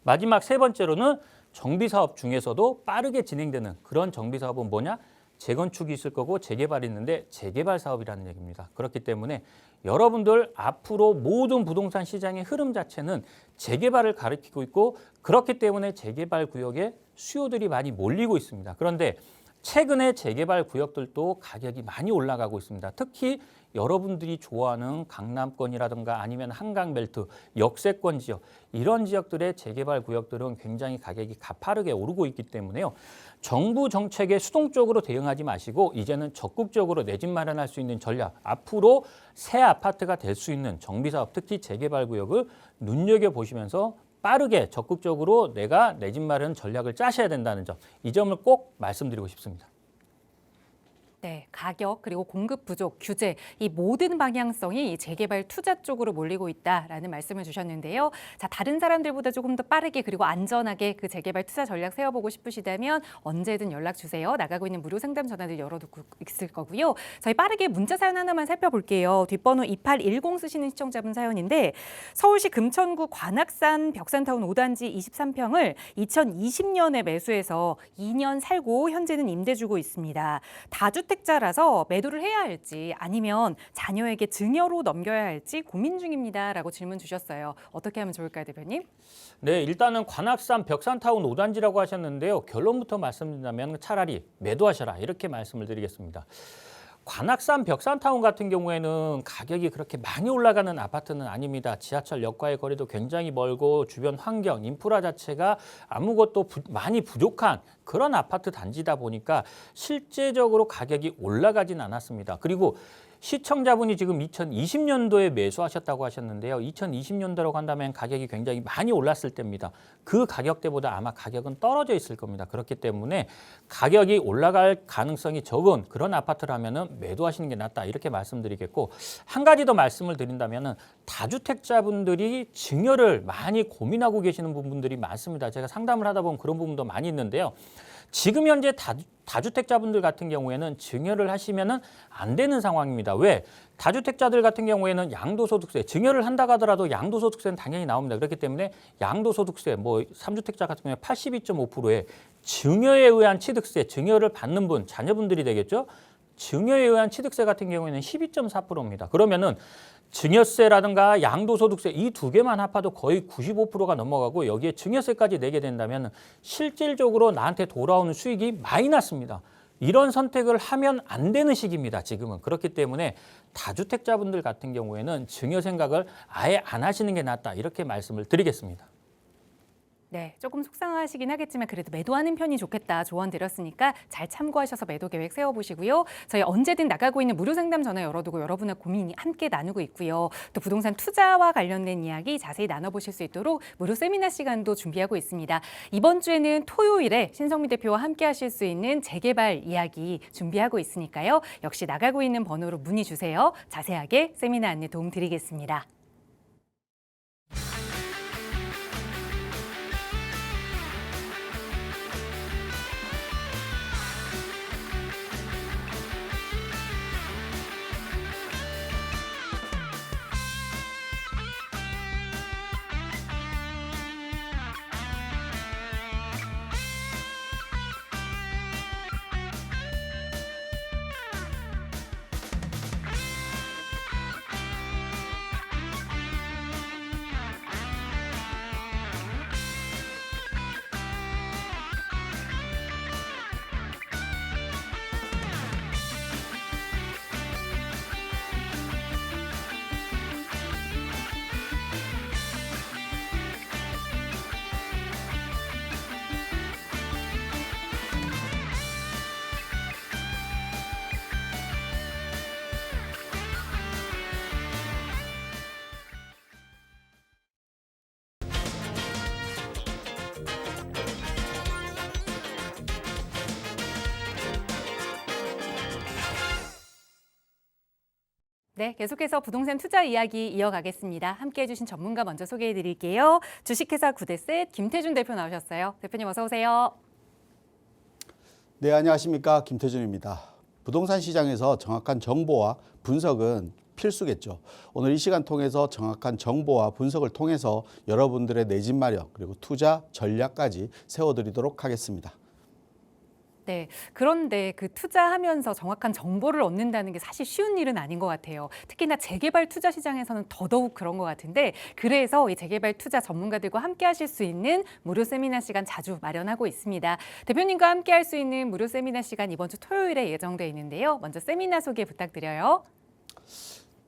마지막 세 번째로는 정비사업 중에서도 빠르게 진행되는 그런 정비사업은 뭐냐? 재건축이 있을 거고 재개발이 있는데 재개발 사업이라는 얘기입니다. 그렇기 때문에 여러분들 앞으로 모든 부동산 시장의 흐름 자체는 재개발을 가리키고 있고 그렇기 때문에 재개발 구역에 수요들이 많이 몰리고 있습니다. 그런데 최근에 재개발 구역들도 가격이 많이 올라가고 있습니다. 특히 여러분들이 좋아하는 강남권이라든가 아니면 한강벨트, 역세권 지역 이런 지역들의 재개발 구역들은 굉장히 가격이 가파르게 오르고 있기 때문에요. 정부 정책에 수동적으로 대응하지 마시고 이제는 적극적으로 내 집 마련할 수 있는 전략, 앞으로 새 아파트가 될 수 있는 정비사업, 특히 재개발 구역을 눈여겨보시면서 빠르게 적극적으로 내가 내 집 마련 전략을 짜셔야 된다는 점, 이 점을 꼭 말씀드리고 싶습니다. 네, 가격 그리고 공급 부족, 규제 이 모든 방향성이 이 재개발 투자 쪽으로 몰리고 있다라는 말씀을 주셨는데요. 자, 다른 사람들보다 조금 더 빠르게 그리고 안전하게 그 재개발 투자 전략 세워보고 싶으시다면 언제든 연락 주세요. 나가고 있는 무료 상담 전화들 열어두고 있을 거고요. 저희 빠르게 문자 사연 하나만 살펴볼게요. 뒷번호 2810 쓰시는 시청자분 사연인데 서울시 금천구 관악산 벽산타운 5단지 23평을 2020년에 매수해서 2년 살고 현재는 임대 주고 있습니다. 다주택 다주택자라서 매도를 해야 할지 아니면 자녀에게 증여로 넘겨야 할지 고민 중입니다라고 질문 주셨어요. 어떻게 하면 좋을까요, 대표님? 네, 일단은 관악산 벽산타운 5단지라고 하셨는데요. 결론부터 말씀드리자면 차라리 매도하셔라 이렇게 말씀을 드리겠습니다. 관악산 벽산타운 같은 경우에는 가격이 그렇게 많이 올라가는 아파트는 아닙니다. 지하철역과의 거리도 굉장히 멀고 주변 환경, 인프라 자체가 아무것도 많이 부족한 그런 아파트 단지다 보니까 실제적으로 가격이 올라가진 않았습니다. 그리고 시청자분이 지금 2020년도에 매수하셨다고 하셨는데요. 2020년도라고 한다면 가격이 굉장히 많이 올랐을 때입니다. 그 가격대보다 아마 가격은 떨어져 있을 겁니다. 그렇기 때문에 가격이 올라갈 가능성이 적은 그런 아파트라면 매도하시는 게 낫다 이렇게 말씀드리겠고, 한 가지 더 말씀을 드린다면 다주택자분들이 증여를 많이 고민하고 계시는 부분들이 많습니다. 제가 상담을 하다 보면 그런 부분도 많이 있는데요. 지금 현재 다주택자분들 같은 경우에는 증여를 하시면은 안 되는 상황입니다. 왜? 다주택자들 같은 경우에는 양도소득세, 증여를 한다고 하더라도 양도소득세는 당연히 나옵니다. 그렇기 때문에 양도소득세, 3주택자 같은 경우에 82.5%에 증여에 의한 취득세, 증여를 받는 분, 자녀분들이 되겠죠? 증여에 의한 취득세 같은 경우에는 12.4%입니다. 그러면은 증여세라든가 양도소득세 이 두 개만 합해도 거의 95%가 넘어가고 여기에 증여세까지 내게 된다면 실질적으로 나한테 돌아오는 수익이 마이너스입니다. 이런 선택을 하면 안 되는 시기입니다. 지금은. 그렇기 때문에 다주택자분들 같은 경우에는 증여 생각을 아예 안 하시는 게 낫다 이렇게 말씀을 드리겠습니다. 네, 조금 속상하시긴 하겠지만 그래도 매도하는 편이 좋겠다 조언 드렸으니까 잘 참고하셔서 매도 계획 세워보시고요. 저희 언제든 나가고 있는 무료 상담 전화 열어두고 여러분의 고민 함께 나누고 있고요. 또 부동산 투자와 관련된 이야기 자세히 나눠보실 수 있도록 무료 세미나 시간도 준비하고 있습니다. 이번 주에는 토요일에 신성미 대표와 함께 하실 수 있는 재개발 이야기 준비하고 있으니까요. 역시 나가고 있는 번호로 문의 주세요. 자세하게 세미나 안내 도움 드리겠습니다. 네, 계속해서 부동산 투자 이야기 이어가겠습니다. 함께해 주신 전문가 먼저 소개해 드릴게요. 주식회사 구대셋 김태준 대표 나오셨어요. 대표님 어서 오세요. 네, 안녕하십니까. 김태준입니다. 부동산 시장에서 정확한 정보와 분석은 필수겠죠. 오늘 이 시간 통해서 정확한 정보와 분석을 통해서 여러분들의 내 집 마련 그리고 투자 전략까지 세워드리도록 하겠습니다. 네, 그런데 그 투자하면서 정확한 정보를 얻는다는 게 사실 쉬운 일은 아닌 것 같아요. 특히나 재개발 투자 시장에서는 더더욱 그런 것 같은데 그래서 이 재개발 투자 전문가들과 함께 하실 수 있는 무료 세미나 시간 자주 마련하고 있습니다. 대표님과 함께 할 수 있는 무료 세미나 시간 이번 주 토요일에 예정돼 있는데요. 먼저 세미나 소개 부탁드려요.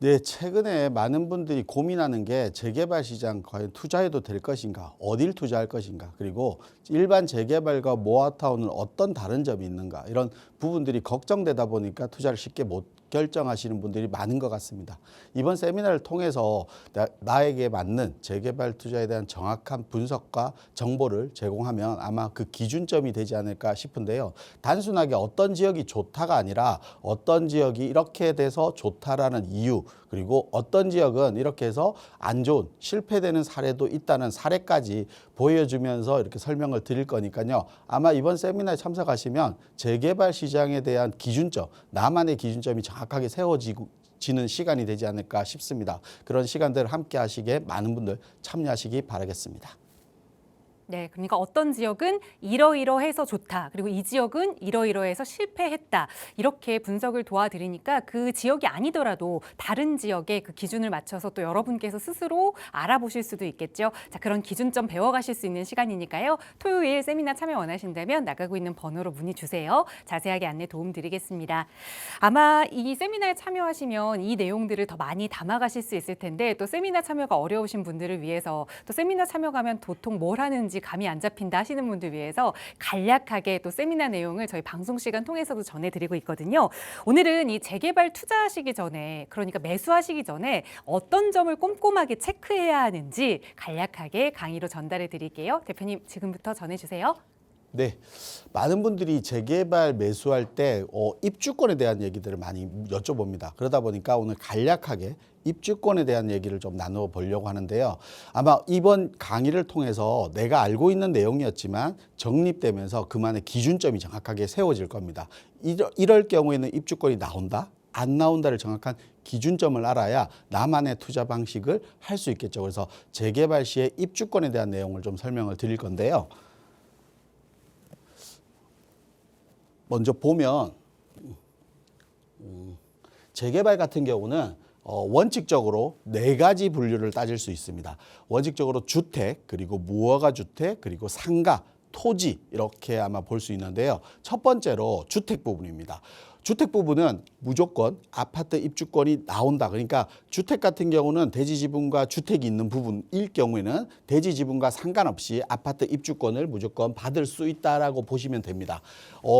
네, 최근에 많은 분들이 고민하는 게 재개발 시장 과연 투자해도 될 것인가, 어딜 투자할 것인가, 그리고 일반 재개발과 모아타운은 어떤 다른 점이 있는가 이런 부분들이 걱정되다 보니까 투자를 쉽게 못 결정하시는 분들이 많은 것 같습니다. 이번 세미나를 통해서 나에게 맞는 재개발 투자에 대한 정확한 분석과 정보를 제공하면 아마 그 기준점이 되지 않을까 싶은데요. 단순하게 어떤 지역이 좋다가 아니라 어떤 지역이 이렇게 돼서 좋다라는 이유, 그리고 어떤 지역은 이렇게 해서 안 좋은, 실패되는 사례도 있다는 사례까지 보여주면서 이렇게 설명을 드릴 거니까요. 아마 이번 세미나에 참석하시면 재개발 시장에 대한 기준점, 나만의 기준점이 정확하게 세워지는 시간이 되지 않을까 싶습니다. 그런 시간들을 함께 하시기에 많은 분들 참여하시기 바라겠습니다. 네, 그러니까 어떤 지역은 이러이러해서 좋다. 그리고 이 지역은 이러이러해서 실패했다. 이렇게 분석을 도와드리니까 그 지역이 아니더라도 다른 지역의 그 기준을 맞춰서 또 여러분께서 스스로 알아보실 수도 있겠죠. 자, 그런 기준점 배워가실 수 있는 시간이니까요. 토요일 세미나 참여 원하신다면 나가고 있는 번호로 문의 주세요. 자세하게 안내 도움 드리겠습니다. 아마 이 세미나에 참여하시면 이 내용들을 더 많이 담아가실 수 있을 텐데 또 세미나 참여가 어려우신 분들을 위해서 또 세미나 참여 가면 도통 뭘 하는지 감이 안 잡힌다 하시는 분들 위해서 간략하게 또 세미나 내용을 저희 방송 시간 통해서도 전해드리고 있거든요. 오늘은 이 재개발 투자하시기 전에 그러니까 매수하시기 전에 어떤 점을 꼼꼼하게 체크해야 하는지 간략하게 강의로 전달해 드릴게요. 대표님 지금부터 전해주세요. 네, 많은 분들이 재개발 매수할 때 입주권에 대한 얘기들을 많이 여쭤봅니다. 그러다 보니까 오늘 간략하게 입주권에 대한 얘기를 좀 나눠보려고 하는데요. 아마 이번 강의를 통해서 내가 알고 있는 내용이었지만 정립되면서 그만의 기준점이 정확하게 세워질 겁니다. 이럴 경우에는 입주권이 나온다? 안 나온다를 정확한 기준점을 알아야 나만의 투자 방식을 할 수 있겠죠. 그래서 재개발 시에 입주권에 대한 내용을 좀 설명을 드릴 건데요. 먼저 보면 재개발 같은 경우는 원칙적으로 4가지 분류를 따질 수 있습니다. 원칙적으로 주택, 그리고 무허가 주택, 그리고 상가, 토지 이렇게 아마 볼 수 있는데요. 첫 번째로 주택 부분입니다. 주택 부분은 무조건 아파트 입주권이 나온다. 그러니까 주택 같은 경우는 대지 지분과 주택이 있는 부분일 경우에는 대지 지분과 상관없이 아파트 입주권을 무조건 받을 수 있다라고 보시면 됩니다.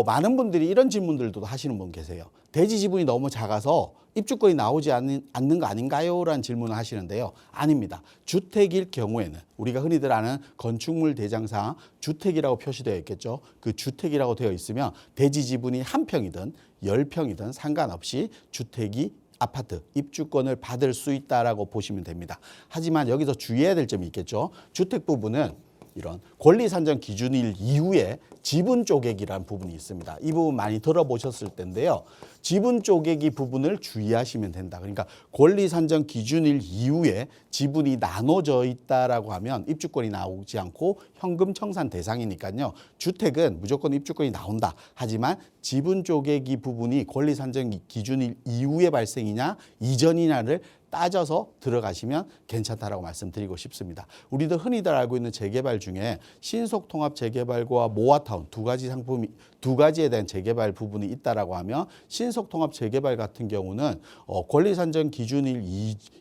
많은 분들이 이런 질문들도 하시는 분 계세요. 대지 지분이 너무 작아서 입주권이 나오지 않는 거 아닌가요? 라는 질문을 하시는데요. 아닙니다. 주택일 경우에는 우리가 흔히들 아는 건축물 대장상 주택이라고 표시되어 있겠죠. 그 주택이라고 되어 있으면 대지 지분이 1평이든 10평이든 상관없이 주택이 아파트 입주권을 받을 수 있다라고 보시면 됩니다. 하지만 여기서 주의해야 될 점이 있겠죠. 주택 부분은 이런 권리산정 기준일 이후에 지분 쪼개기라는 부분이 있습니다. 이 부분 많이 들어보셨을 텐데요. 지분 쪼개기 부분을 주의하시면 된다. 그러니까 권리산정 기준일 이후에 지분이 나눠져 있다라고 하면 입주권이 나오지 않고 현금 청산 대상이니까요. 주택은 무조건 입주권이 나온다. 하지만 지분 쪼개기 부분이 권리산정 기준일 이후에 발생이냐 이전이냐를 따져서 들어가시면 괜찮다라고 말씀드리고 싶습니다. 우리도 흔히들 알고 있는 재개발 중에 신속통합 재개발과 모아타운 두 가지에 대한 재개발 부분이 있다라고 하면 신속통합 재개발 같은 경우는 권리산정 기준일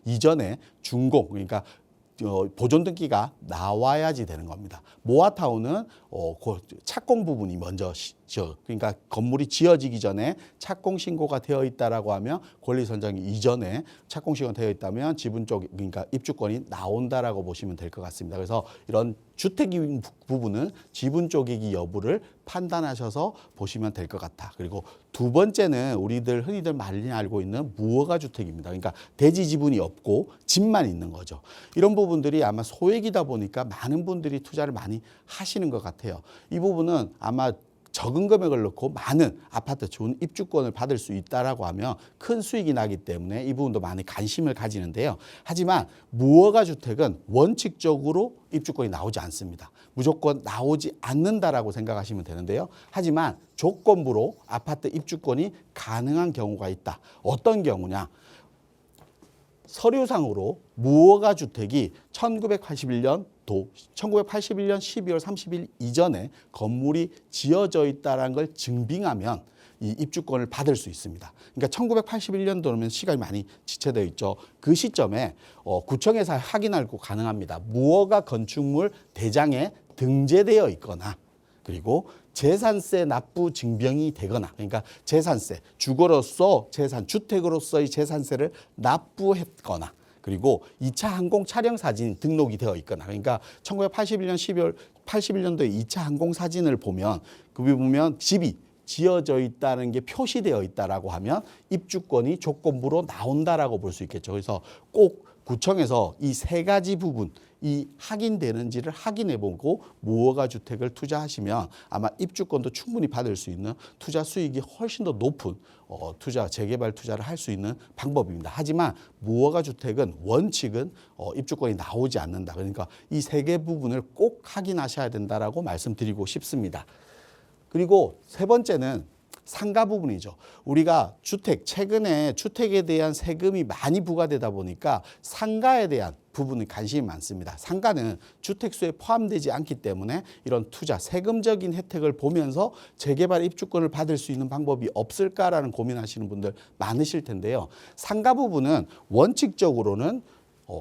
이전에 준공 그러니까 보존 등기가 나와야지 되는 겁니다. 모아타운은 착공 부분이 먼저 그러니까 건물이 지어지기 전에 착공 신고가 되어 있다라고 하면 권리선정 이전에 착공 신고가 되어 있다면 지분 쪽 그러니까 입주권이 나온다라고 보시면 될 것 같습니다. 그래서 이런 주택인 부분은 지분 쪼개기 여부를 판단하셔서 보시면 될 것 같다. 그리고 두 번째는 우리들 흔히들 많이 알고 있는 무허가 주택입니다. 그러니까 대지 지분이 없고 집만 있는 거죠. 이런 부분들이 아마 소액이다 보니까 많은 분들이 투자를 많이 하시는 것 같아요. 이 부분은 아마 적은 금액을 넣고 많은 아파트 좋은 입주권을 받을 수 있다라고 하면 큰 수익이 나기 때문에 이 부분도 많이 관심을 가지는데요. 하지만 무허가 주택은 원칙적으로 입주권이 나오지 않습니다. 무조건 나오지 않는다라고 생각하시면 되는데요. 하지만 조건부로 아파트 입주권이 가능한 경우가 있다. 어떤 경우냐? 서류상으로 무허가 주택이 1981년 12월 30일 이전에 건물이 지어져 있다는 걸 증빙하면 이 입주권을 받을 수 있습니다. 그러니까 1981년도면 시간이 많이 지체되어 있죠. 그 시점에 구청에서 확인하고 가능합니다. 무허가 건축물 대장에 등재되어 있거나 그리고 재산세 납부 증명이 되거나 그러니까 재산세, 주거로서 재산, 주택으로서의 재산세를 납부했거나 그리고 2차 항공 촬영 사진 등록이 되어 있거나 그러니까 1981년 12월 81년도에 2차 항공 사진을 보면 그 보면 집이 지어져 있다는 게 표시되어 있다라고 하면 입주권이 조건부로 나온다라고 볼 수 있겠죠. 그래서 꼭 구청에서 이 3가지 부분 이 확인되는지를 확인해보고 무허가 주택을 투자하시면 아마 입주권도 충분히 받을 수 있는 투자 수익이 훨씬 더 높은 투자, 재개발 투자를 할 수 있는 방법입니다. 하지만 무허가 주택은 원칙은 입주권이 나오지 않는다. 그러니까 이 세 개 부분을 꼭 확인하셔야 된다라고 말씀드리고 싶습니다. 그리고 세 번째는 상가 부분이죠. 우리가 주택, 최근에 주택에 대한 세금이 많이 부과되다 보니까 상가에 대한 부분에 관심이 많습니다. 상가는 주택수에 포함되지 않기 때문에 이런 투자, 세금적인 혜택을 보면서 재개발 입주권을 받을 수 있는 방법이 없을까라는 고민하시는 분들 많으실 텐데요. 상가 부분은 원칙적으로는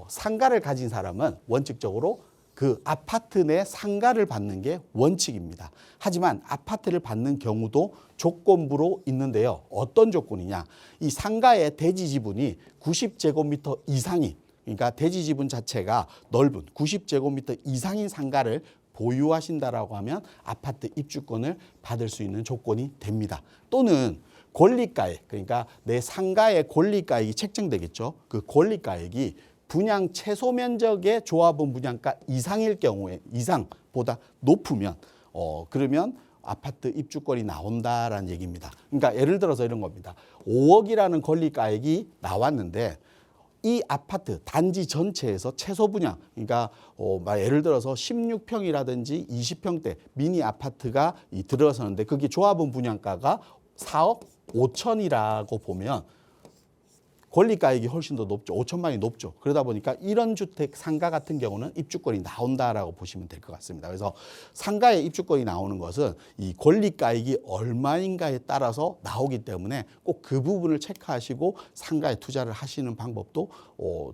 상가를 가진 사람은 원칙적으로 그 아파트 내 상가를 받는 게 원칙입니다. 하지만 아파트를 받는 경우도 조건부로 있는데요. 어떤 조건이냐? 이 상가의 대지 지분이 90제곱미터 이상인, 그러니까 대지 지분 자체가 넓은 90제곱미터 이상인 상가를 보유하신다라고 하면 아파트 입주권을 받을 수 있는 조건이 됩니다. 또는 권리가액, 그러니까 내 상가의 권리가액이 책정되겠죠. 그 권리가액이 분양 최소 면적의 조합원 분양가 이상일 경우에 이상보다 높으면 그러면 아파트 입주권이 나온다라는 얘기입니다. 그러니까 예를 들어서 이런 겁니다. 5억이라는 권리가액이 나왔는데 이 아파트 단지 전체에서 최소 분양, 그러니까 예를 들어서 16평이라든지 20평대 미니 아파트가 들어서는데 그게 조합원 분양가가 4억 5천이라고 보면 권리가액이 훨씬 더 높죠. 5천만이 높죠. 그러다 보니까 이런 주택 상가 같은 경우는 입주권이 나온다라고 보시면 될 것 같습니다. 그래서 상가에 입주권이 나오는 것은 이 권리가액이 얼마인가에 따라서 나오기 때문에 꼭 그 부분을 체크하시고 상가에 투자를 하시는 방법도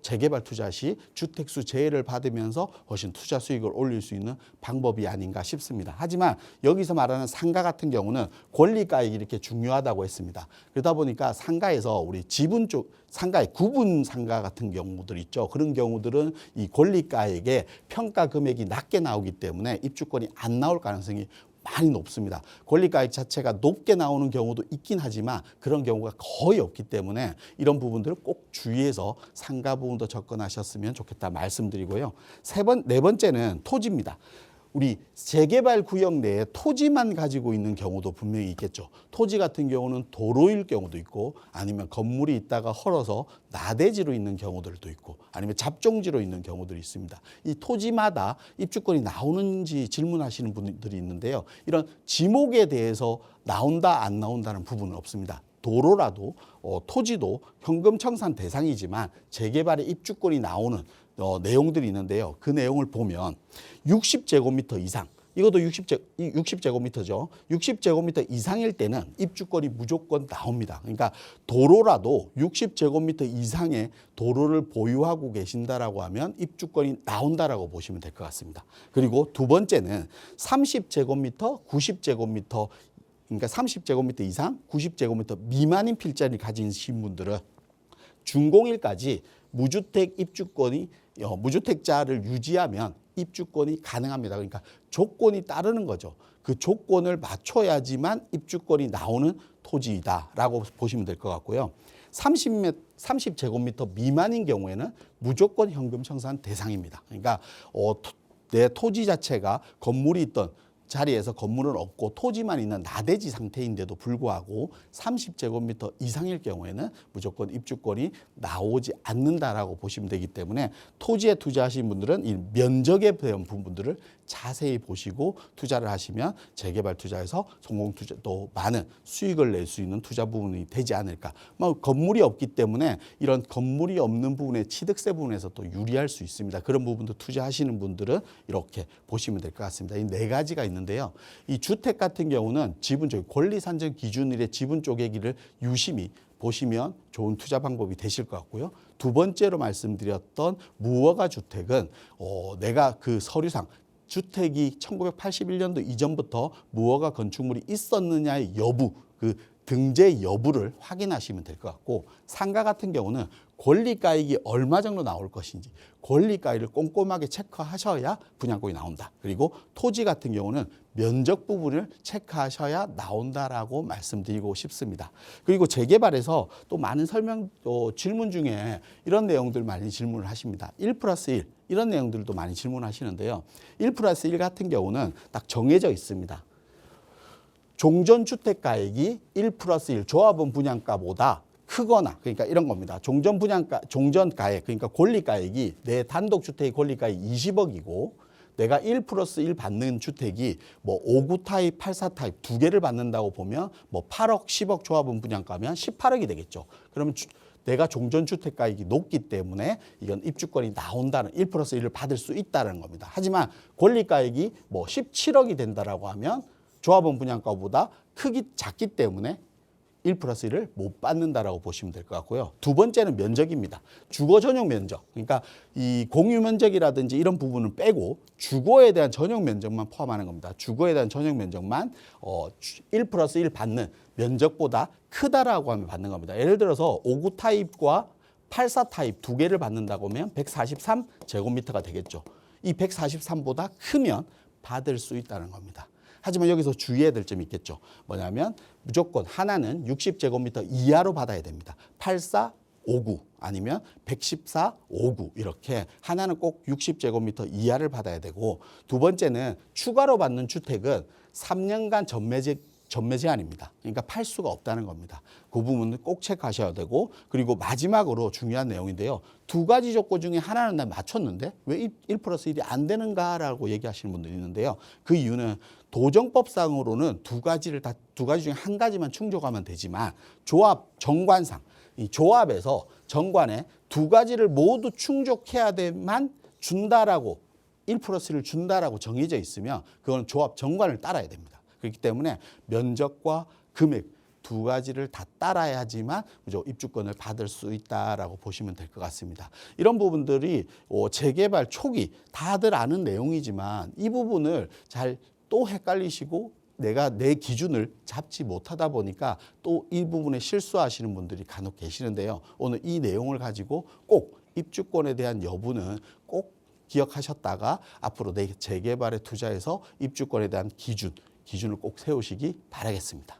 재개발 투자 시 주택수 제외를 받으면서 훨씬 투자 수익을 올릴 수 있는 방법이 아닌가 싶습니다. 하지만 여기서 말하는 상가 같은 경우는 권리가액이 이렇게 중요하다고 했습니다. 그러다 보니까 상가에서 우리 지분 쪽 상가의 구분 상가 같은 경우들 있죠. 그런 경우들은 이 권리가액의 평가 금액이 낮게 나오기 때문에 입주권이 안 나올 가능성이 많이 높습니다. 권리가액 자체가 높게 나오는 경우도 있긴 하지만 그런 경우가 거의 없기 때문에 이런 부분들을 꼭 주의해서 상가 부분도 접근하셨으면 좋겠다 말씀드리고요. 네 번째는 토지입니다. 우리 재개발 구역 내에 토지만 가지고 있는 경우도 분명히 있겠죠. 토지 같은 경우는 도로일 경우도 있고 아니면 건물이 있다가 헐어서 나대지로 있는 경우들도 있고 아니면 잡종지로 있는 경우들이 있습니다. 이 토지마다 입주권이 나오는지 질문하시는 분들이 있는데요. 이런 지목에 대해서 나온다 안 나온다는 부분은 없습니다. 도로라도 토지도 현금 청산 대상이지만 재개발에 입주권이 나오는 내용들이 있는데요. 그 내용을 보면 60제곱미터 이상, 이것도 60제곱미터죠. 60제곱미터 이상일 때는 입주권이 무조건 나옵니다. 그러니까 도로라도 60제곱미터 이상의 도로를 보유하고 계신다라고 하면 입주권이 나온다라고 보시면 될 것 같습니다. 그리고 두 번째는 30제곱미터, 90제곱미터, 그러니까 30제곱미터 이상, 90제곱미터 미만인 필자를 가지신 분들은 준공일까지 무주택 입주권이 무주택자를 유지하면 입주권이 가능합니다. 그러니까 조건이 따르는 거죠. 그 조건을 맞춰야지만 입주권이 나오는 토지이다라고 보시면 될 것 같고요. 30제곱미터 미만인 경우에는 무조건 현금 청산 대상입니다. 그러니까 내 토지 자체가 건물이 있던 자리에서 건물은 없고 토지만 있는 나대지 상태인데도 불구하고 30제곱미터 이상일 경우에는 무조건 입주권이 나오지 않는다라고 보시면 되기 때문에 토지에 투자하신 분들은 이 면적에 대한 부분들을 자세히 보시고 투자를 하시면 재개발 투자에서 성공 투자 또 많은 수익을 낼 수 있는 투자 부분이 되지 않을까. 건물이 없기 때문에 이런 건물이 없는 부분의 취득세 부분에서 또 유리할 수 있습니다. 그런 부분도 투자하시는 분들은 이렇게 보시면 될 것 같습니다. 이 네 가지가 있는데요. 이 주택 같은 경우는 지분 쪽 권리 산정 기준일의 지분 쪼개기를 유심히 보시면 좋은 투자 방법이 되실 것 같고요. 두 번째로 말씀드렸던 무허가 주택은 내가 그 서류상 주택이 1981년도 이전부터 무허가 건축물이 있었느냐의 여부, 그 등재 여부를 확인하시면 될 것 같고, 상가 같은 경우는 권리가액이 얼마 정도 나올 것인지 권리가액을 꼼꼼하게 체크하셔야 분양권이 나온다. 그리고 토지 같은 경우는 면적 부분을 체크하셔야 나온다라고 말씀드리고 싶습니다. 그리고 재개발에서 또 많은 질문 중에 이런 내용들 많이 질문을 하십니다. 1+1 이런 내용들도 많이 질문하시는데요. 1+1 같은 경우는 딱 정해져 있습니다. 종전주택가액이 1+1 조합원 분양가보다 크거나 그러니까 이런 겁니다. 종전가액 그러니까 권리가액이 내 단독주택의 권리가액이 20억이고 내가 1+1 받는 주택이 뭐 5구 타입, 84 타입 두 개를 받는다고 보면 뭐 8억, 10억 조합원 분양가면 18억이 되겠죠. 그러면 내가 종전주택가액이 높기 때문에 이건 입주권이 나온다는 1+1을 받을 수 있다는 겁니다. 하지만 권리가액이 뭐 17억이 된다라고 하면 조합원 분양가보다 크기 작기 때문에 1+1을 못 받는다라고 보시면 될 것 같고요. 두 번째는 면적입니다. 주거 전용 면적. 그러니까 이 공유 면적이라든지 이런 부분은 빼고 주거에 대한 전용 면적만 포함하는 겁니다. 주거에 대한 전용 면적만 1+1 받는 면적보다 크다라고 하면 받는 겁니다. 예를 들어서 5구 타입과 84 타입 두 개를 받는다고 하면 143제곱미터가 되겠죠. 이 143보다 크면 받을 수 있다는 겁니다. 하지만 여기서 주의해야 될 점이 있겠죠. 뭐냐면 무조건 하나는 60제곱미터 이하로 받아야 됩니다. 84, 59 아니면 114, 59 이렇게 하나는 꼭 60제곱미터 이하를 받아야 되고 두 번째는 추가로 받는 주택은 3년간 전매 제한입니다. 그러니까 팔 수가 없다는 겁니다. 그 부분은 꼭 체크하셔야 되고 그리고 마지막으로 중요한 내용인데요. 두 가지 조건 중에 하나는 난 맞췄는데 왜 1+1이 안 되는가라고 얘기하시는 분들이 있는데요. 그 이유는 도정법상으로는 두 가지 중에 한 가지만 충족하면 되지만 조합 정관상 이 조합에서 정관에 두 가지를 모두 충족해야만 준다라고 1+1을 준다라고 정해져 있으면 그건 조합 정관을 따라야 됩니다. 그렇기 때문에 면적과 금액 두 가지를 다 따라야지만 입주권을 받을 수 있다라고 보시면 될 것 같습니다. 이런 부분들이 재개발 초기 다들 아는 내용이지만 이 부분을 잘 또 헷갈리시고 내가 내 기준을 잡지 못하다 보니까 또 이 부분에 실수하시는 분들이 간혹 계시는데요. 오늘 이 내용을 가지고 꼭 입주권에 대한 여부는 꼭 기억하셨다가 앞으로 내 재개발에 투자해서 입주권에 대한 기준을 꼭 세우시기 바라겠습니다.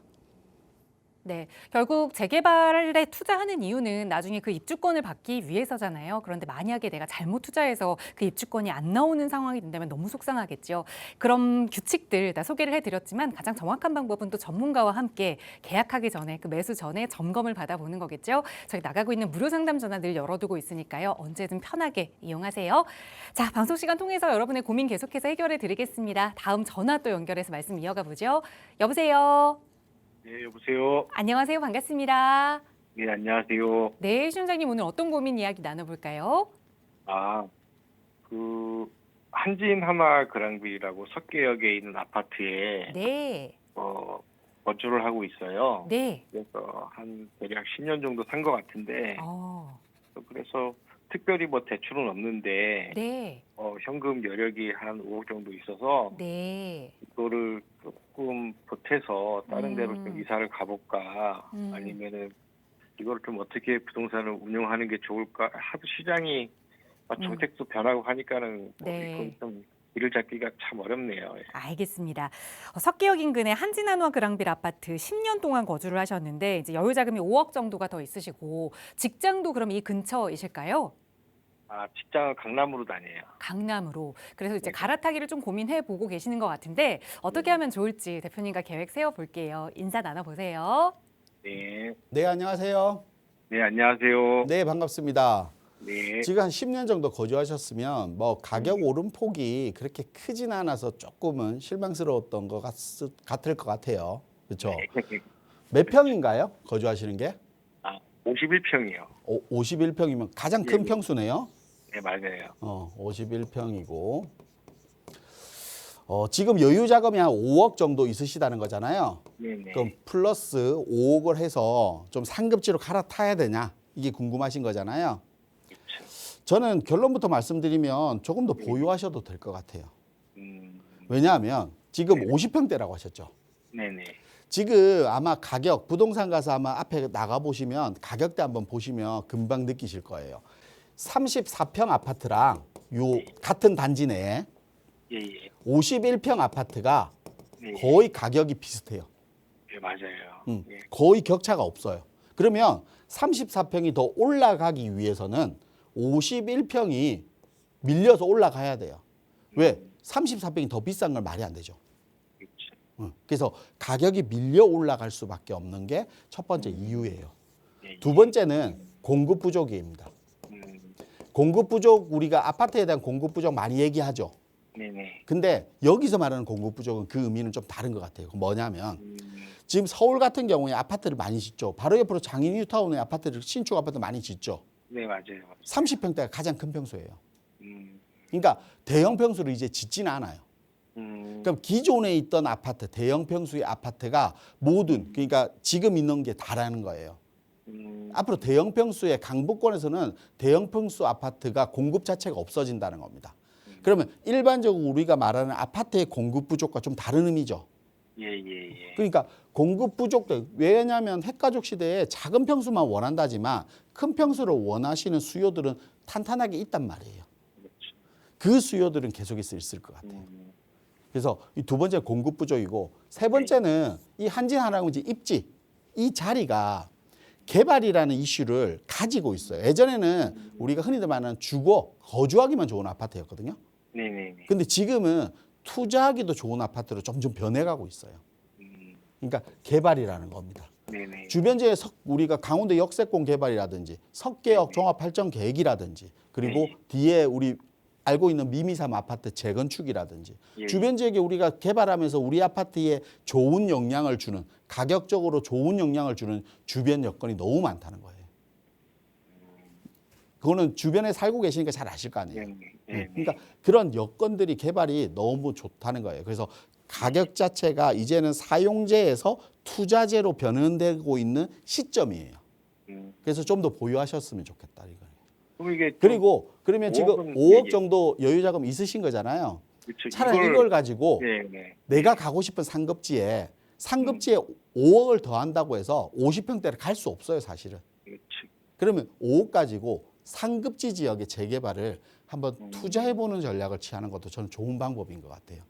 네, 결국 재개발에 투자하는 이유는 나중에 그 입주권을 받기 위해서잖아요. 그런데 만약에 내가 잘못 투자해서 그 입주권이 안 나오는 상황이 된다면 너무 속상하겠죠. 그럼 규칙들 다 소개를 해드렸지만 가장 정확한 방법은 또 전문가와 함께 계약하기 전에 그 매수 전에 점검을 받아보는 거겠죠. 저희 나가고 있는 무료 상담 전화 늘 열어두고 있으니까요. 언제든 편하게 이용하세요. 자, 방송 시간 통해서 여러분의 고민 계속해서 해결해 드리겠습니다. 다음 전화 또 연결해서 말씀 이어가 보죠. 여보세요. 네, 여보세요. 안녕하세요. 반갑습니다. 네, 안녕하세요. 네, 시청자님 오늘 어떤 고민 이야기 나눠볼까요? 한진 하나 그랑빌이라고 석계역에 있는 아파트에 네, 거주를 하고 있어요. 네. 그래서 한 대략 10년 정도 산 것 같은데, 그래서 특별히 뭐 대출은 없는데, 네, 현금 여력이 한 5억 정도 있어서, 네. 이거를 조금 보태서 다른 데로 좀 이사를 가볼까, 아니면은 이걸 좀 어떻게 부동산을 운영하는 게 좋을까, 하도 시장이 정책도 변하고 하니까는 네. 이건 좀 길을 잡기가 참 어렵네요. 알겠습니다. 석계역 인근의 한진한화 그랑빌 아파트 10년 동안 거주를 하셨는데 이제 여유 자금이 5억 정도가 더 있으시고 직장도 그럼 이 근처이실까요? 직장은 강남으로 다녀요. 강남으로. 그래서 이제 네. 갈아타기를 좀 고민해 보고 계시는 것 같은데 어떻게 하면 좋을지 대표님과 계획 세워 볼게요. 인사 나눠 보세요. 네. 네, 안녕하세요. 네, 안녕하세요. 네, 반갑습니다. 네. 지금 한 10년 정도 거주하셨으면 뭐 가격 오름폭이 그렇게 크진 않아서 조금은 실망스러웠던 것 같을 것 같아요. 그렇죠? 네. 몇 평인가요? 거주하시는 게? 51평이요. 51평이면 가장 큰 예. 평수네요. 네, 맞아요. 51평이고 지금 여유 자금이 한 5억 정도 있으시다는 거잖아요. 네. 그럼 플러스 5억을 해서 좀 상급지로 갈아타야 되냐? 이게 궁금하신 거잖아요. 그렇죠. 저는 결론부터 말씀드리면 조금 더 보유하셔도 될 것 같아요. 왜냐하면 지금 네. 50평대라고 하셨죠. 네네. 지금 아마 가격, 부동산 가서 아마 앞에 나가보시면 가격대 한번 보시면 금방 느끼실 거예요. 34평 아파트랑 같은 단지 내에 예. 51평 아파트가 네. 거의 가격이 비슷해요. 네, 맞아요. 예. 거의 격차가 없어요. 그러면 34평이 더 올라가기 위해서는 51평이 밀려서 올라가야 돼요. 왜? 34평이 더 비싼 걸 말이 안 되죠. 그렇죠. 그래서 가격이 밀려 올라갈 수밖에 없는 게 첫 번째 이유예요. 예, 두 번째는 공급 부족입니다. 공급 부족, 우리가 아파트에 대한 공급 부족 많이 얘기하죠. 네네. 근데 여기서 말하는 공급 부족은 그 의미는 좀 다른 것 같아요. 뭐냐면 지금 서울 같은 경우에 아파트를 많이 짓죠. 바로 옆으로 장인 뉴타운의 아파트를 신축 아파트 많이 짓죠. 네, 맞아요. 30평대가 가장 큰 평수예요. 음, 그러니까 대형 평수를 이제 짓지는 않아요. 그럼 기존에 있던 아파트, 대형 평수의 아파트가 모든, 그러니까 지금 있는 게 다라는 거예요. 앞으로 대형 평수의 강북권에서는 대형 평수 아파트가 공급 자체가 없어진다는 겁니다. 그러면 일반적으로 우리가 말하는 아파트의 공급 부족과 좀 다른 의미죠. 예, 예, 예. 그러니까 공급 부족도, 왜냐하면 핵가족 시대에 작은 평수만 원한다지만 큰 평수를 원하시는 수요들은 탄탄하게 있단 말이에요. 그렇죠. 그 수요들은 계속 있을 것 같아요. 그래서 이 두 번째 공급 부족이고, 세 번째는 이 한진 하나금지 입지, 이 자리가 개발이라는 이슈를 가지고 있어요. 예전에는 우리가 흔히들 말하는 주거, 거주하기만 좋은 아파트였거든요. 네네네. 근데 지금은 투자하기도 좋은 아파트로 점점 변해가고 있어요. 그러니까 개발이라는 겁니다. 네네. 주변지에 우리가 강원도 역세권 개발이라든지 석계역 종합발전 계획이라든지, 그리고 네. 뒤에 우리 알고 있는 미미삼 아파트 재건축이라든지, 예. 주변 지역에 우리가 개발하면서 우리 아파트에 좋은 영향을 주는, 가격적으로 좋은 영향을 주는 주변 여건이 너무 많다는 거예요. 그거는 주변에 살고 계시니까 잘 아실 거 아니에요. 네네. 그러니까 그런 여건들이 개발이 너무 좋다는 거예요. 그래서 가격 자체가 이제는 사용재에서 투자재로 변환되고 있는 시점이에요. 그래서 좀 더 보유하셨으면 좋겠다 이거예요. 그럼 이게 좀- 그리고 그러면 지금 5억은 5억 예, 예. 정도 여유 자금 있으신 거잖아요. 그렇죠. 차라리 이걸 가지고 네네. 내가 가고 싶은 상급지에 5억을 더한다고 해서 50평대를 갈 수 없어요, 사실은. 그렇지. 그러면 5억 가지고 상급지 지역의 재개발을 한번 투자해보는 전략을 취하는 것도 저는 좋은 방법인 것 같아요.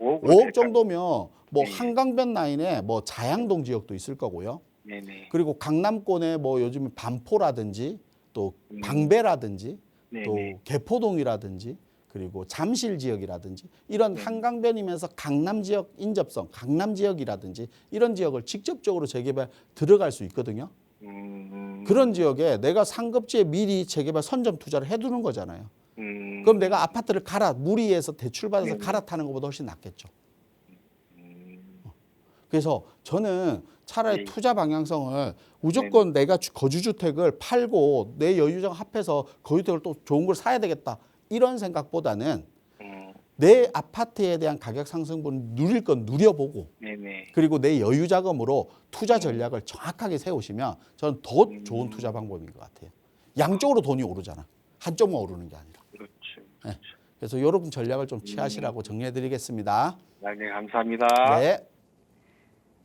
5억 정도면 뭐 네. 한강변 라인에 뭐 자양동 지역도 있을 거고요. 네네. 그리고 강남권에 뭐 요즘 반포라든지 또 방배라든지 네네. 또 개포동이라든지 그리고 잠실 지역이라든지 이런 네. 한강변이면서 강남 지역 인접성, 강남 지역이라든지 이런 지역을 직접적으로 재개발 들어갈 수 있거든요. 그런 지역에 내가 상급지에 미리 재개발 선점 투자를 해두는 거잖아요. 그럼 내가 아파트를 무리해서 대출받아서 네네. 갈아타는 것보다 훨씬 낫겠죠. 그래서 저는 차라리 네. 투자 방향성을 무조건 내가 거주주택을 팔고 내 여유자금 합해서 거주택을 또 좋은 걸 사야 되겠다 이런 생각보다는 내 아파트에 대한 가격 상승분을 누릴 건 누려보고 네네. 그리고 내 여유자금으로 투자 전략을 정확하게 세우시면 저는 더 좋은 투자 방법인 것 같아요. 양쪽으로 돈이 오르잖아. 한쪽만 오르는 게 아니라. 그렇죠. 그래서 이런 전략을 좀 취하시라고 정리해드리겠습니다. 네, 감사합니다. 네.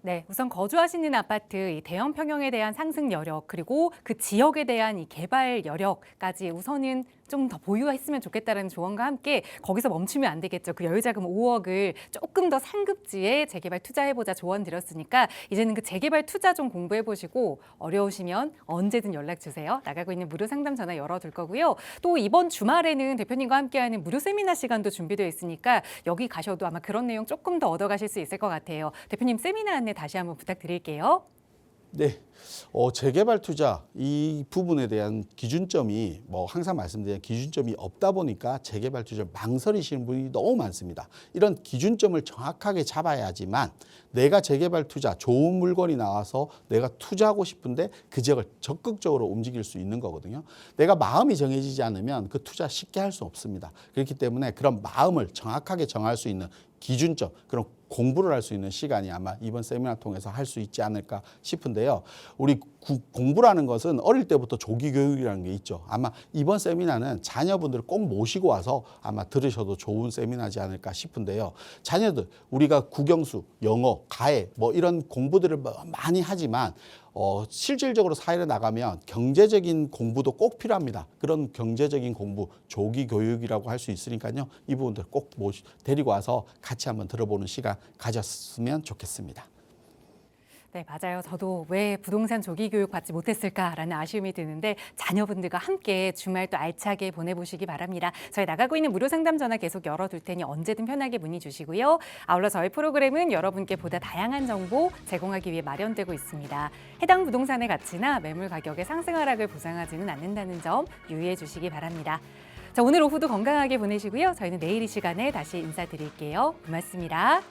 네, 우선 거주하시는 아파트 이 대형 평형에 대한 상승 여력 그리고 그 지역에 대한 이 개발 여력까지 우선은 좀 더 보유했으면 좋겠다는 조언과 함께 거기서 멈추면 안 되겠죠. 그 여유자금 5억을 조금 더 상급지에 재개발 투자해보자 조언 드렸으니까 이제는 그 재개발 투자 좀 공부해보시고 어려우시면 언제든 연락 주세요. 나가고 있는 무료 상담 전화 열어둘 거고요. 또 이번 주말에는 대표님과 함께하는 무료 세미나 시간도 준비되어 있으니까 여기 가셔도 아마 그런 내용 조금 더 얻어가실 수 있을 것 같아요. 대표님 세미나 안내 다시 한번 부탁드릴게요. 네, 재개발 투자 이 부분에 대한 기준점이 뭐 항상 말씀드리는 기준점이 없다 보니까 재개발 투자를 망설이시는 분이 너무 많습니다. 이런 기준점을 정확하게 잡아야지만 내가 재개발 투자 좋은 물건이 나와서 내가 투자하고 싶은데 그 지역을 적극적으로 움직일 수 있는 거거든요. 내가 마음이 정해지지 않으면 그 투자 쉽게 할 수 없습니다. 그렇기 때문에 그런 마음을 정확하게 정할 수 있는 기준점, 그런 공부를 할 수 있는 시간이 아마 이번 세미나 통해서 할 수 있지 않을까 싶은데요. 우리 공부라는 것은 어릴 때부터 조기 교육이라는 게 있죠. 아마 이번 세미나는 자녀분들을 꼭 모시고 와서 아마 들으셔도 좋은 세미나지 않을까 싶은데요. 자녀들, 우리가 국영수, 영어, 가해 뭐 이런 공부들을 많이 하지만 실질적으로 사회에 나가면 경제적인 공부도 꼭 필요합니다. 그런 경제적인 공부, 조기 교육이라고 할 수 있으니까요. 이 부분들 꼭 데리고 와서 같이 한번 들어보는 시간 가졌으면 좋겠습니다. 네, 맞아요. 저도 왜 부동산 조기 교육 받지 못했을까라는 아쉬움이 드는데 자녀분들과 함께 주말 또 알차게 보내보시기 바랍니다. 저희 나가고 있는 무료 상담 전화 계속 열어둘 테니 언제든 편하게 문의 주시고요. 아울러 저희 프로그램은 여러분께 보다 다양한 정보 제공하기 위해 마련되고 있습니다. 해당 부동산의 가치나 매물 가격의 상승 하락을 보장하지는 않는다는 점 유의해 주시기 바랍니다. 자, 오늘 오후도 건강하게 보내시고요. 저희는 내일 이 시간에 다시 인사드릴게요. 고맙습니다.